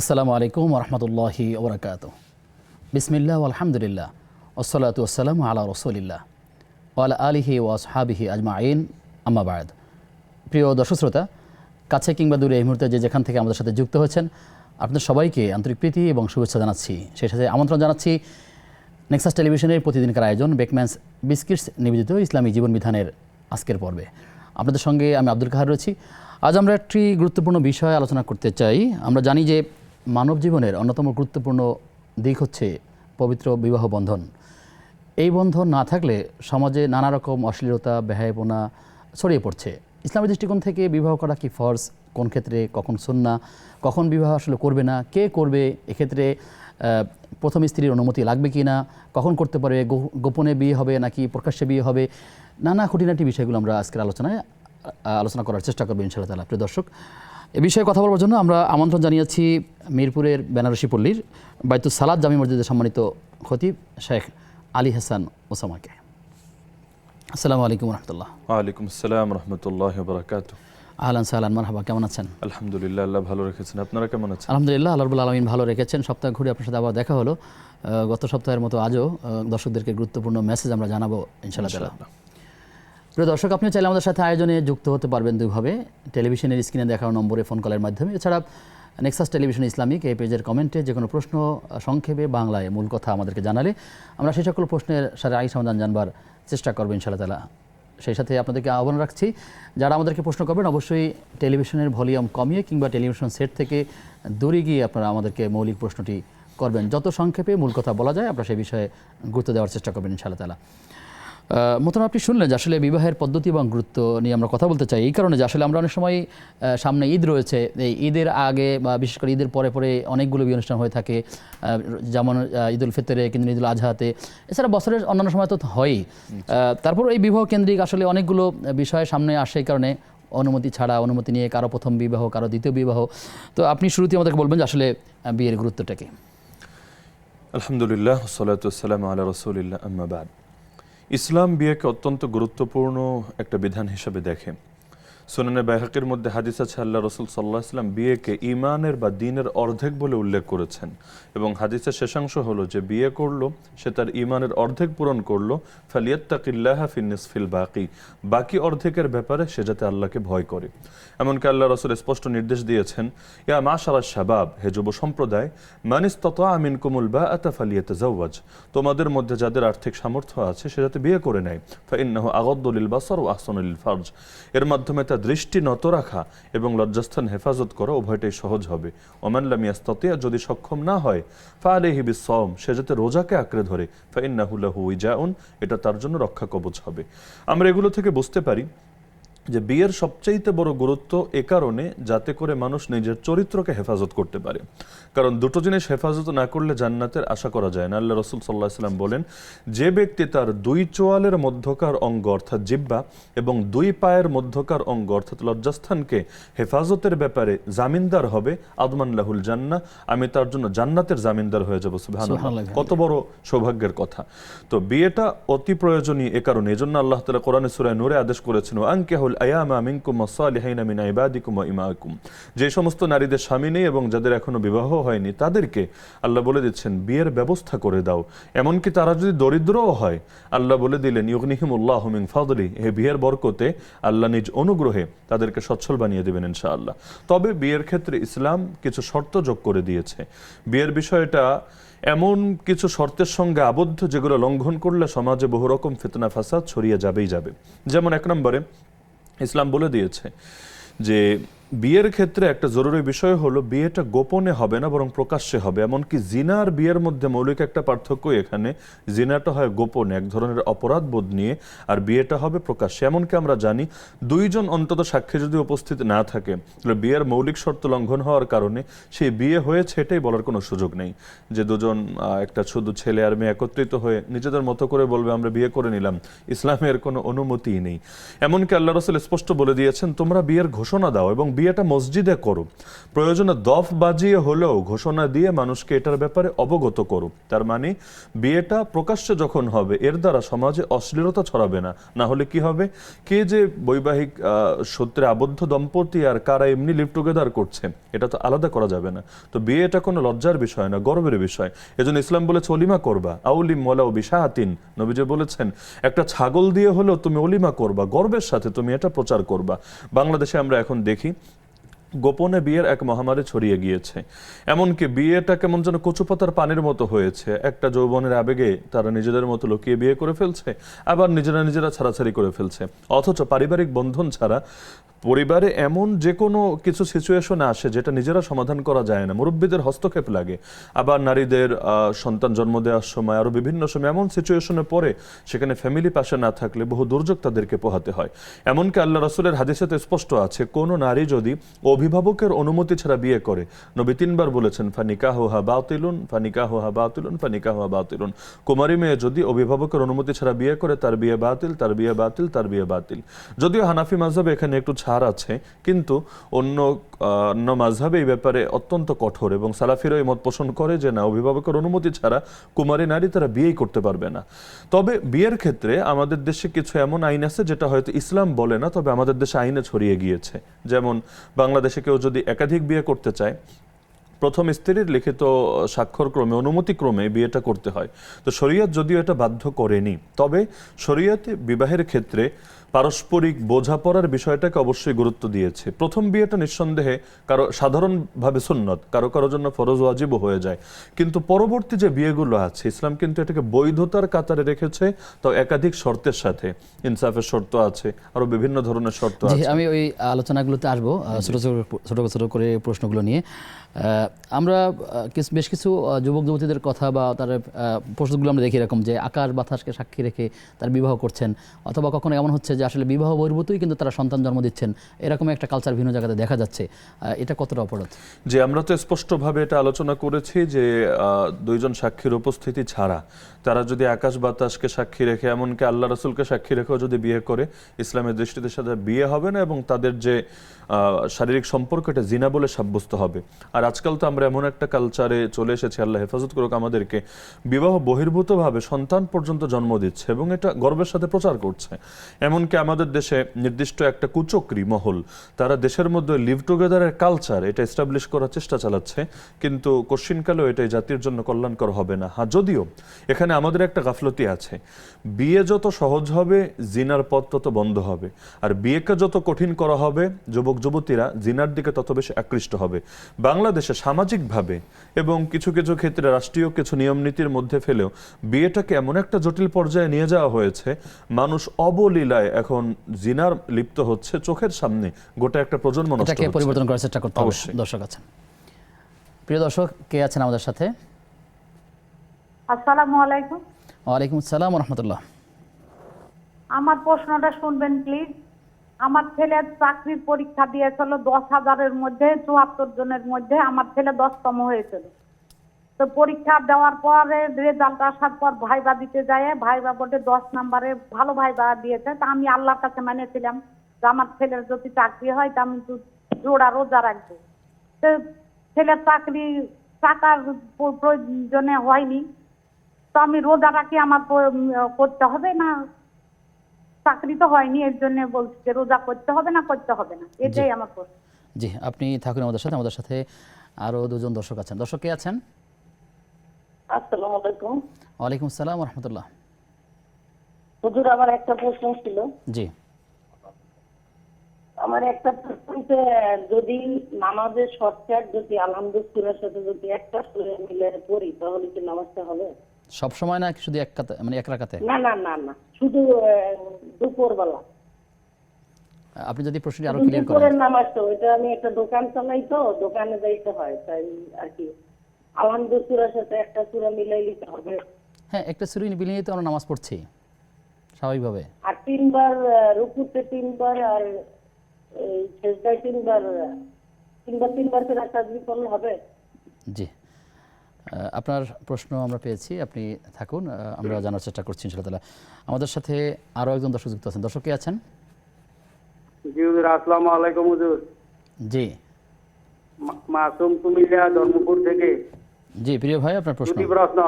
আসসালামু আলাইকুম রহমতুল্লাহি ওবরাকাতুহু। বিসমিল্লাহ আলহামদুলিল্লাহ ওসসালাতু ওয়াসসালামু আলা রসুলিল্লাহ ওয়ালা আলিহি ওয়া আসহাবিহি আজমাইন, আম্মা বা'দ। প্রিয় দর্শক শ্রোতা, কাছে কিংবা দূরে এই মুহূর্তে যে যেখান থেকে আমাদের সাথে যুক্ত হয়েছেন, আপনাদের সবাইকে আন্তরিক প্রীতি এবং শুভেচ্ছা জানাচ্ছি। সেই সাথে আমন্ত্রণ জানাচ্ছি নেক্সাস টেলিভিশনের প্রতিদিনকার আয়োজন বেকম্যানস বিস্কিটস নিবেদিত ইসলামী জীবন বিধানের আজকের পর্বে। আপনাদের সঙ্গে আমি আব্দুল কাহার রয়েছি। আজ আমরা একটি গুরুত্বপূর্ণ বিষয় আলোচনা করতে চাই। আমরা জানি যে মানব জীবনের অন্যতম গুরুত্বপূর্ণ দিক হচ্ছে পবিত্র বিবাহ বন্ধন। এই বন্ধন না থাকলে সমাজে নানা রকম অশ্লীলতা, বেহায়াপনা ছড়িয়ে পড়ছে। ইসলামের দৃষ্টিকোণ থেকে বিবাহ করা কি ফরজ, কোন ক্ষেত্রে কখন সুন্নাহ, কখন বিবাহ আসলে করবে না, কে করবে, এক্ষেত্রে প্রথম স্ত্রীর অনুমতি লাগবে কি না, কখন করতে পারে, গোপনে বিয়ে হবে নাকি প্রকাশ্যে বিয়ে হবে, নানা খুঁটিনাটি বিষয়গুলো আমরা আজকের আলোচনা করার চেষ্টা করবো ইনশাআল্লাহ তাআলা। প্রিয় দর্শক, এ বিষয়ে কথা বলার জন্য আমরা আমন্ত্রণ জানিয়েছি মিরপুরের বেনারসি পল্লীর বাইতুস সালাত জামি মসজিদের সম্মানিত খতিব শেখ আলী হাসান ওসামাকে। আসসালামু আলাইকুম রহমতুল্লাহ। ওয়ালাইকুম আসসালাম রহমতুল্লাহ বারাকাতুহু। আহলান সাহলান, মারহাবা, কেমন আছেন? আলহামদুলিল্লাহ, আল্লাহ ভালো রেখেছেন। আপনারা কেমন আছেন? আলহামদুলিল্লাহ, আল্লাহ রাব্বুল আলামিন ভালো রেখেছেন। সপ্তাহ ঘুরে আপনার সাথে আবার দেখা হলো। গত সপ্তাহের মতো আজও দর্শকদেরকে গুরুত্বপূর্ণ মেসেজ আমরা জানাবো ইনশাআল্লাহ তাআলা। প্রিয় দর্শক, আপনি চাইলে আমাদের সাথে আয়োজনে যুক্ত হতে পারবেন দুইভাবে, টেলিভিশনের স্ক্রিনে দেখানো নম্বরে ফোন কলের মাধ্যমে, এছাড়া নেক্সাস টেলিভিশন ইসলামিক এই পেজের কমেন্টে যে কোনো প্রশ্ন সংক্ষেপে বাংলায় মূল কথা আমাদেরকে জানালে আমরা সেই সকল প্রশ্নের শারঈ সমাধান জানবার চেষ্টা করবো ইনশাআল্লাহ তাআলা। সেই সাথে আপনাদেরকে আহ্বান রাখছি, যারা আমাদেরকে প্রশ্ন করবেন অবশ্যই টেলিভিশনের ভলিউম কমিয়ে কিংবা টেলিভিশন সেট থেকে দূরে গিয়ে আপনারা আমাদেরকে মৌলিক প্রশ্নটি করবেন। যত সংক্ষেপে মূল কথা বলা যায় আমরা সেই বিষয়ে গুরুত্ব দেওয়ার চেষ্টা করবেন ইনশাআল্লাহ তাআলা। মতন আপনি শুনলেন যে আসলে বিবাহের পদ্ধতি এবং গুরুত্ব নিয়ে আমরা কথা বলতে চাই, এই কারণে যে আসলে আমরা অনেক সময় সামনে ঈদ রয়েছে, এই ঈদের আগে বা বিশেষ করে ঈদের পরে পরে অনেকগুলো বিয়ে অনুষ্ঠান হয়ে থাকে, যেমন ঈদুল ফিতরে কিংবা ঈদুল আজহাতে, এছাড়া বছরের অন্যান্য সময় তো হয়ই। তারপর এই বিবাহ কেন্দ্রিক আসলে অনেকগুলো বিষয় সামনে আসে, এই কারণে অনুমতি ছাড়া, অনুমতি নিয়ে কারো প্রথম বিবাহ, কারো দ্বিতীয় বিবাহ। তো আপনি শুরুতে আমাদেরকে বলবেন যে আসলে বিয়ের গুরুত্বটা কি? আলহামদুলিল্লাহ, ওয়াসসালাতু ওয়াসসালামু আলা রাসূলিল্লাহ, আম্মা বা'দ। ইসলাম বিয়েকে অত্যন্ত গুরুত্বপূর্ণ একটা বিধান হিসেবে দেখে। সুনানে বাইহাকির মধ্যে হাদিস আছে, আল্লাহ রাসূল সাল্লাল্লাহু আলাইহি ওয়াসাল্লাম বিয়েকে ঈমানের বা দ্বীনের অর্ধেক বলে উল্লেখ করেছেন, এবং হাদিসের শেষাংশ হলো যে বিয়ে করলো সে তার ঈমানের অর্ধেক পূরণ করলো, ফালিয়াত্তাকিল্লাহা ফিন নিসফিল বাকি, বাকি অর্ধেকের ব্যাপারে সে যাতে আল্লাহকে ভয় করে। এমনকি আল্লাহ রাসূল স্পষ্ট নির্দেশ দিয়েছেন, ইয়া মাশারাশ শাবাব, হে যুব সম্প্রদায়, মান ইসতাতা মিনকুমুল বাআতা ফালিয়াতাজাওয়াজ, তোমাদের মধ্যে যাদের আর্থিক সামর্থ্য আছে সে যাতে বিয়ে করে নেয়। ফাইন্নাহু আগাদ্দু লিল বাসার ওয়া আহসানু লিল ফারজ, এর মাধ্যমে তার দৃষ্টি নত রাখা এবং লজ্জাস্থান হেফাজত করা উভয়টাই সহজ হবে। ওমান লাম ইয়াস্তাতি, যদি সক্ষম না হয়, ফাআলাইহি বিসসাওম, সে যাতে রোজাকে আঁকড়ে ধরে, ফাইন্নাহু লাহু উইজাউন, এটা তার জন্য রক্ষা কবচ হবে। আমরা এগুলো থেকে বুঝতে পারি যে বিয়ের সবচাইতে বড় গুরুত্ব এ কারণে যাতে করে মানুষ নিজের চরিত্রকে হেফাজত করতে পারে। কারণ দুটো জিনিস হেফাজত না করলে জান্নাতের আশা করা যায় না। আল্লাহ রাসূল সাল্লাল্লাহু আলাইহি ওয়াসাল্লাম বলেন, যে ব্যক্তি তার দুই চোয়ালের মধ্যকার অঙ্গ অর্থাৎ জিহ্বা এবং দুই পায়ের মধ্যকার অঙ্গ অর্থাৎ লজ্জাস্থানকে হেফাজতের ব্যাপারে জামিনদার হবে, আদমান লাহুল জান্নাহ, আমি তার জন্য জান্নাতের জামিনদার হয়ে যাব। সুবহানাল্লাহ, কত বড় সৌভাগ্যের কথা। তো বিয়েটা অতি প্রয়োজনীয় এ কারণে, এজন্য আল্লাহ তাআলা কোরআনে সূরা নূরে আদেশ করেছেন, আনকিহুল আয়ামা মিনকুম ওয়াস-সালিহিনা মিন ইবাদিকুম ওয়া ইমাইকুম, যে সমস্ত নারীদের স্বামী নেই এবং যাদের এখনো বিবাহ হয়নি তাদেরকে আল্লাহ বলে দিচ্ছেন বিয়ের ব্যবস্থা করে দাও। এমনকি তারা যদি দরিদ্রও হয়, আল্লাহ বলে দিলেন, ইউগনিহিমুল্লাহু মিন ফাদলি, হে বিয়ের বরকতে আল্লাহ নিজ অনুগ্রহে তাদেরকে সচ্ছল বানিয়ে দেবেন ইনশাআল্লাহ। তবে বিয়ের ক্ষেত্রে ইসলাম কিছু শর্ত যোগ করে দিয়েছে। বিয়ের বিষয়টা এমন কিছু শর্তের সঙ্গে আবদ্ধ যেগুলো লঙ্ঘন করলে সমাজে বহু রকম ফিতনা ফাসাদ ছড়িয়ে যাবেই যাবে। যেমন এক নম্বরে ইসলাম বলে দিয়েছে যে বিয়ের ক্ষেত্রে একটা জরুরি বিষয় হলো বিয়েটা গোপনে হবে না, বরং প্রকাশ্যে হবে। এমনকি জিনার বিয়ের মধ্যে মৌলিক একটা পার্থক্য এখানে, জিনাটা হয় গোপনে এক ধরনের অপরাধ বোধ নিয়ে, আর বিয়েটা হবে প্রকাশ্যে। এমনকি আমরা জানি দুইজন অন্তত সাক্ষী যদি উপস্থিত না থাকে তাহলে বিয়ের মৌলিক শর্ত লঙ্ঘন হওয়ার কারণে সেই বিয়ে হয়েছে এটাই বলার কোনো সুযোগ নেই। যে দুজন একটা শুধু ছেলে আর মেয়ে একত্রিত হয়ে নিজেদের মতো করে বলবে আমরা বিয়ে করে নিলাম, ইসলামের কোনো অনুমতিই নেই। এমনকি আল্লাহ রাসূল স্পষ্ট বলে দিয়েছেন, তোমরা বিয়ের ঘোষণা দাও এবং বিয়েটা মসজিদে করো, প্রয়োজনে দফ বাজিয়ে হলেও ঘোষণা দিয়ে মানুষকে এটার ব্যাপারে অবগত করো। তার মানে বিয়েটা প্রকাশ্যে যখন হবে এর দ্বারা সমাজে অশ্লীলতা ছড়াবে না। না হলে কি হবে, কে যে বৈবাহিক সূত্রে আবদ্ধ দম্পতি আর কারা এমনি লিভ টুগেদার করছে এটা তো আলাদা করা যাবে না। তো বিয়ে এটা কোনো লজ্জার বিষয় না, গর্বের বিষয়। এজন্য ইসলাম বলেছে অলিমা করবা, আউলিম ওয়ালাউ বিশাহাতিন। নবীজি বলেছেন একটা ছাগল দিয়ে হলেও তুমি অলিমা করবা, গর্বের সাথে তুমি এটা প্রচার করবা। বাংলাদেশে আমরা এখন দেখি গোপনে বিয়ের এক মহামারী ছড়িয়ে গিয়েছে, এমনকি বিয়েটা কেমন যেন কচুপাতার পানির মতো হয়েছে। একটা যৌবনের আবেগে তারা নিজেদের মতো লুকিয়ে বিয়ে করে ফেলছে, আবার নিজেরা ছাড়াছাড়ি করে ফেলছে। অথচ পারিবারিক বন্ধন ছাড়া পরিবারে এমন যে কোনো কিছু সিচুয়েশন আসে যেটা নিজেরা সমাধান করা যায় না, মুরব্বীদের হস্তক্ষেপ লাগে। আবার নারীদের সন্তান জন্ম দেওয়ার সময় আরো বিভিন্ন সময় এমন সিচুয়েশনে পড়ে সেখানে ফ্যামিলি পাশে না থাকলে বহু দুর্যোগ তাদেরকে পোহাতে হয়। এমনকি আল্লাহ রাসূলের হাদিসে তো স্পষ্ট আছে, কোন নারী যদি অভিভাবকের অনুমতি ছাড়া বিয়ে করে, নবী 3 বার বলেছেন ফানিকাহুহা বাতিলুন ফানিকাহুহা বাতিলুন ফানিকাহুহা বাতিলুন। কুমারী মেয়ে যদি অভিভাবকের অনুমতি ছাড়া বিয়ে করে তার বিয়ে বাতিল, তার বিয়ে বাতিল, তার বিয়ে বাতিল। যদিও হানাফি মাযহাবে এখানে একটু ছাড় আছে, কিন্তু অন্য মাযহাবে এই ব্যাপারে অত্যন্ত কঠোর, এবং সালাফিরা এই মত পোষণ করে যে না, অভিভাবকের অনুমতি ছাড়া কুমারী নারী তারা বিয়েই করতে পারবে না। তবে বিয়ের ক্ষেত্রে আমাদের দেশে কিছু এমন আইন আছে যেটা হয়তো ইসলাম বলে না, তবে আমাদের দেশে আইনে ছড়িয়ে গিয়েছে। যেমন বাংলাদেশে কেউ যদি একাধিক বিয়ে করতে চায়, প্রথম স্ত্রীর লিখিত স্বাক্ষর ক্রমে, অনুমতি ক্রমে বিয়েটা করতে হয়। তো শরীয়ত যদিও এটা বাধ্য করেনি, তবে শরীয়তে বিবাহের ক্ষেত্রে পারস্পরিক বোঝাপড়ার বিষয়টাকে অবশ্যই গুরুত্ব দিয়েছে। প্রথম বিয়েটা নিঃসন্দেহে কারো সাধারণভাবে সুন্নত, কারো কারো জন্য ফরজ ওয়াজিবও হয়ে যায়, কিন্তু পরবর্তী যে বিয়েগুলো আছে ইসলাম কিন্তু এটাকে বৈধতার কাতারে রেখেছে, তো একাধিক শর্তের সাথে। ইনসাফের শর্ত আছে, আরো বিভিন্ন ধরনের শর্ত আছে। আমি ওই আলোচনাগুলোতে আসবো ছোট ছোট করে প্রশ্নগুলো নিয়ে। আমরা বেশ কিছু যুবক যুবতীদের কথা বা তার প্রশ্নগুলো আমরা দেখি এরকম যে আকাশ বাতাসকে সাক্ষী রেখে তার বিবাহ করছেন, অথবা কখনো এমন হচ্ছে যে আসলে বিবাহ বহির্ভূতই কিন্তু তারা সন্তান জন্ম দিচ্ছেন, এরকম একটা কালচার ভিন্ন জায়গাতে দেখা যাচ্ছে। এটা কতটা অপরাধ? যে আমরা তো স্পষ্টভাবে এটা আলোচনা করেছি যে দুইজন সাক্ষীর উপস্থিতি ছাড়া তারা যদি আকাশ বাতাসকে সাক্ষী রেখে, এমনকি আল্লাহ রাসূলকে সাক্ষী রেখেও যদি বিয়ে করে, ইসলামের দৃষ্টিতে সাথে বিয়ে হবে না, এবং তাদের যে শারীরিক সম্পর্ক এটা জিনা বলে সাব্যস্ত হবে। আর আজকাল তো আমরা এমন একটা কালচারে চলে এসেছি, আল্লাহ হেফাজত করুক আমাদেরকে, বিবাহ বহির্ভূতভাবে সন্তান পর্যন্ত জন্ম দিচ্ছে এবং এটা গর্বের সাথে প্রচার করছে। এমনকি আমাদের দেশে নির্দিষ্ট একটা কুচক্রী মহল, তারা দেশের মধ্যে লিভ টুগেদারের কালচার এটা এস্টাবলিশ করার চেষ্টা চালাচ্ছে, কিন্তু কোশ্চিনকালেও এটা জাতির জন্য কল্যাণকর হবে না। হ্যাঁ, যদিও এখানে আমাদের একটা গাফলতি আছে, বিয়ে যত সহজ হবে জিনার পথ তত বন্ধ হবে, আর বিয়েকে যত কঠিন করা হবে যুবক যুবতীরা জিনার দিকে তত বেশি আকৃষ্ট হবে। বাংলাদেশে সামাজিকভাবে এবং কিছু কিছু ক্ষেত্রে রাষ্ট্রীয় কিছু নিয়ম নীতির মধ্যে ফেলেও বিয়েটাকে এমন একটা জটিল পর্যায়ে নিয়ে যাওয়া হয়েছে, মানুষ অবলীলায় এখন জিনার লিপ্ত হচ্ছে, চোখের সামনে গোটা একটা প্রজন্ম নষ্ট হচ্ছে। এটাকে পরিবর্তন করার চেষ্টা করতে হবে। অবশ্যই। দর্শক আছেন, প্রিয় দর্শক কে আছেন আমাদের সাথে? আসসালামু আলাইকুম। ওয়ালাইকুম আসসালাম ওয়া রাহমাতুল্লাহ। আমার প্রশ্নটা শুনবেন প্লিজ। আমার ছেলে চাকরির পরীক্ষা দিয়েছিল 10,000-এর মধ্যে 74 জনের মধ্যে আমার ছেলে 10তম হয়েছিল। তো পরীক্ষা দেওয়ার পরে রেজাল্ট আসার পর ভাইবা দিতে যায়, ভাইবা বোর্ডে 10 নম্বরে ভালো ভাইবা দিয়েছে। তা আমি আল্লাহর কাছে মানেছিলাম যে আমার ছেলের যদি চাকরি হয় তা আমি জোড়া রোজা রাখবো। তো ছেলের চাকরি টাকার প্রয়োজনে হয়নি, তো আমি রোজাটা কি আমার করতে হবে না? চাকরি তো হয়নি, এর জন্য বলছি যে রোজা করতে হবে না করতে হবে না, এটাই আমার প্রশ্ন। জি, আপনি থাকুন আমাদের সাথে আরো দুজন দর্শক আছেন। দর্শক কে আছেন? আসসালামু আলাইকুম। ওয়ালাইকুম আসসালাম ওয়া রাহমাতুল্লাহ। হুজুর, আমার একটা প্রশ্ন ছিল। জি, আমার একটা প্রশ্ন, যদি নামাজের শর্টকাট যদি আলহামদুলিল্লাহর সাথে যদি একটা সূরা মিলে পড়ি তাহলে কি নামাজটা হবে? সব সময় না, শুধু এক রাকাতে? না না না না, শুধু দুপুরবেলা। আপনি যদি প্রশ্নটি আরো ক্লিয়ার দুপুরের করেন। নামাজটা, ওইটা আমি একটা দোকান চালাই, তো দোকানে যাইতে হয়, তাই আর কি আলহামদুলিল্লাহর সাথে একটা সূরা মিলাই নিতে হবে। হ্যাঁ, একটা সুরি বিলিয়ে তো আমরা নামাজ পড়ছি স্বাভাবিকভাবে। আর 3 বার রুকুতে 3 বার, আর সেজদায় 3 বার, 3বার করে তাসবিহ পড়লে হবে? জি, আপনার প্রশ্ন আমরা পেয়েছি, আপনি থাকুন, আমরা জানার চেষ্টা করছি ইনশাআল্লাহ। আমাদের সাথে আরো একজন দর্শক যুক্ত আছেন। দর্শক কে আছেন? জি হুজুর, আসসালামু আলাইকুম হুজুর। জি মাসুম কুমিল্লা ধর্মপুর থেকে। জি প্রিয় ভাই, আপনার প্রশ্ন। দুটি প্রশ্ন।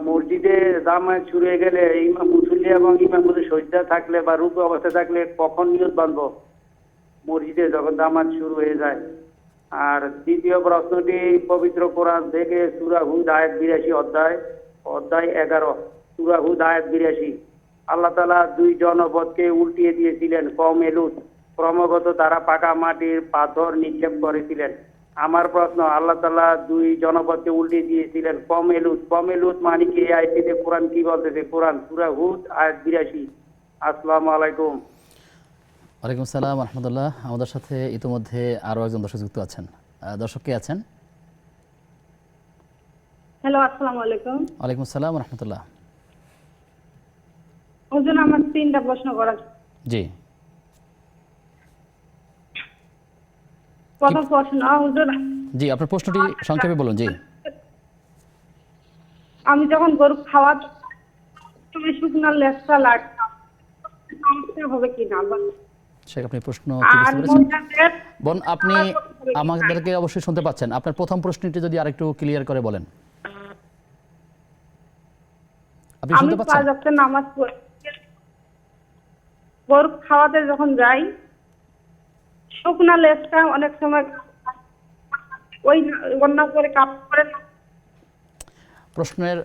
মসজিদে জামায়াত শুরু হয়ে গেলে ইমাম মুসল্লি এবং ইমাম যদি সজ্জা থাকলে বা রুকু অবস্থায় থাকলে কখন নিয়ত বাঁধবো মসজিদে যখন জামাত শুরু হয়ে যায়? আর দ্বিতীয় প্রশ্নটি পবিত্র কোরআন থেকে সূরা হুদ আয়াত 82 অধ্যায় 11 সূরা হুদ আয়াত 82 আল্লাহ তাআলা দুই জনপদকে উল্টিয়ে দিয়েছিলেন কওমে লূত, ক্রমাগত তারা পাকা মাটির পাথর নিক্ষেপ করেছিলেন। আমার প্রশ্ন, আল্লাহ তাআলা দুই জনপদকে উল্টিয়ে দিয়েছিলেন কওমে লূত মানে কি? এই আয়াতে কোরআন কি বলতেছে? কোরআন সূরা হুদ আয়াত 82। আসসালামু আলাইকুম। ওয়ালাইকুম আসসালাম রহমতুল্লাহ। আমাদের সাথে ইতিমধ্যে আরও একজন দর্শক যুক্ত আছেন। দর্শক কে আছেন? হ্যালো, আসসালামু আলাইকুম। ওয়ালাইকুম আসসালাম রহমতুল্লাহ। হুজুর, আমার 3টা প্রশ্ন করার। জি প্রথম প্রশ্ন, হুজুর, জি আপনার প্রশ্নটি সংক্ষেপে বলুন। জি আমি যখন গরু খাওয়া তুমি শুকনা লেসটা লাগতাম, সমস্যা হবে কিনা? শেখ, আপনি প্রশ্ন কি আর বুঝতে পেরেছেন? মহিলাদের বোন, আপনি আমাদেরকে অবশ্যই শুনতে পাচ্ছেন। আপনার প্রথম প্রশ্নটি যদি আরেকটু ক্লিয়ার করে বলেন। আপনি আমি শুনতে 5 পাচ্ছেন? ওয়াক্ত নামাজ পড়ি, গরু খাওয়াতে যখন যাই শুকনা লেসটা অনেক সময় ওই অন্য করে কাপ করে না। প্রশ্নের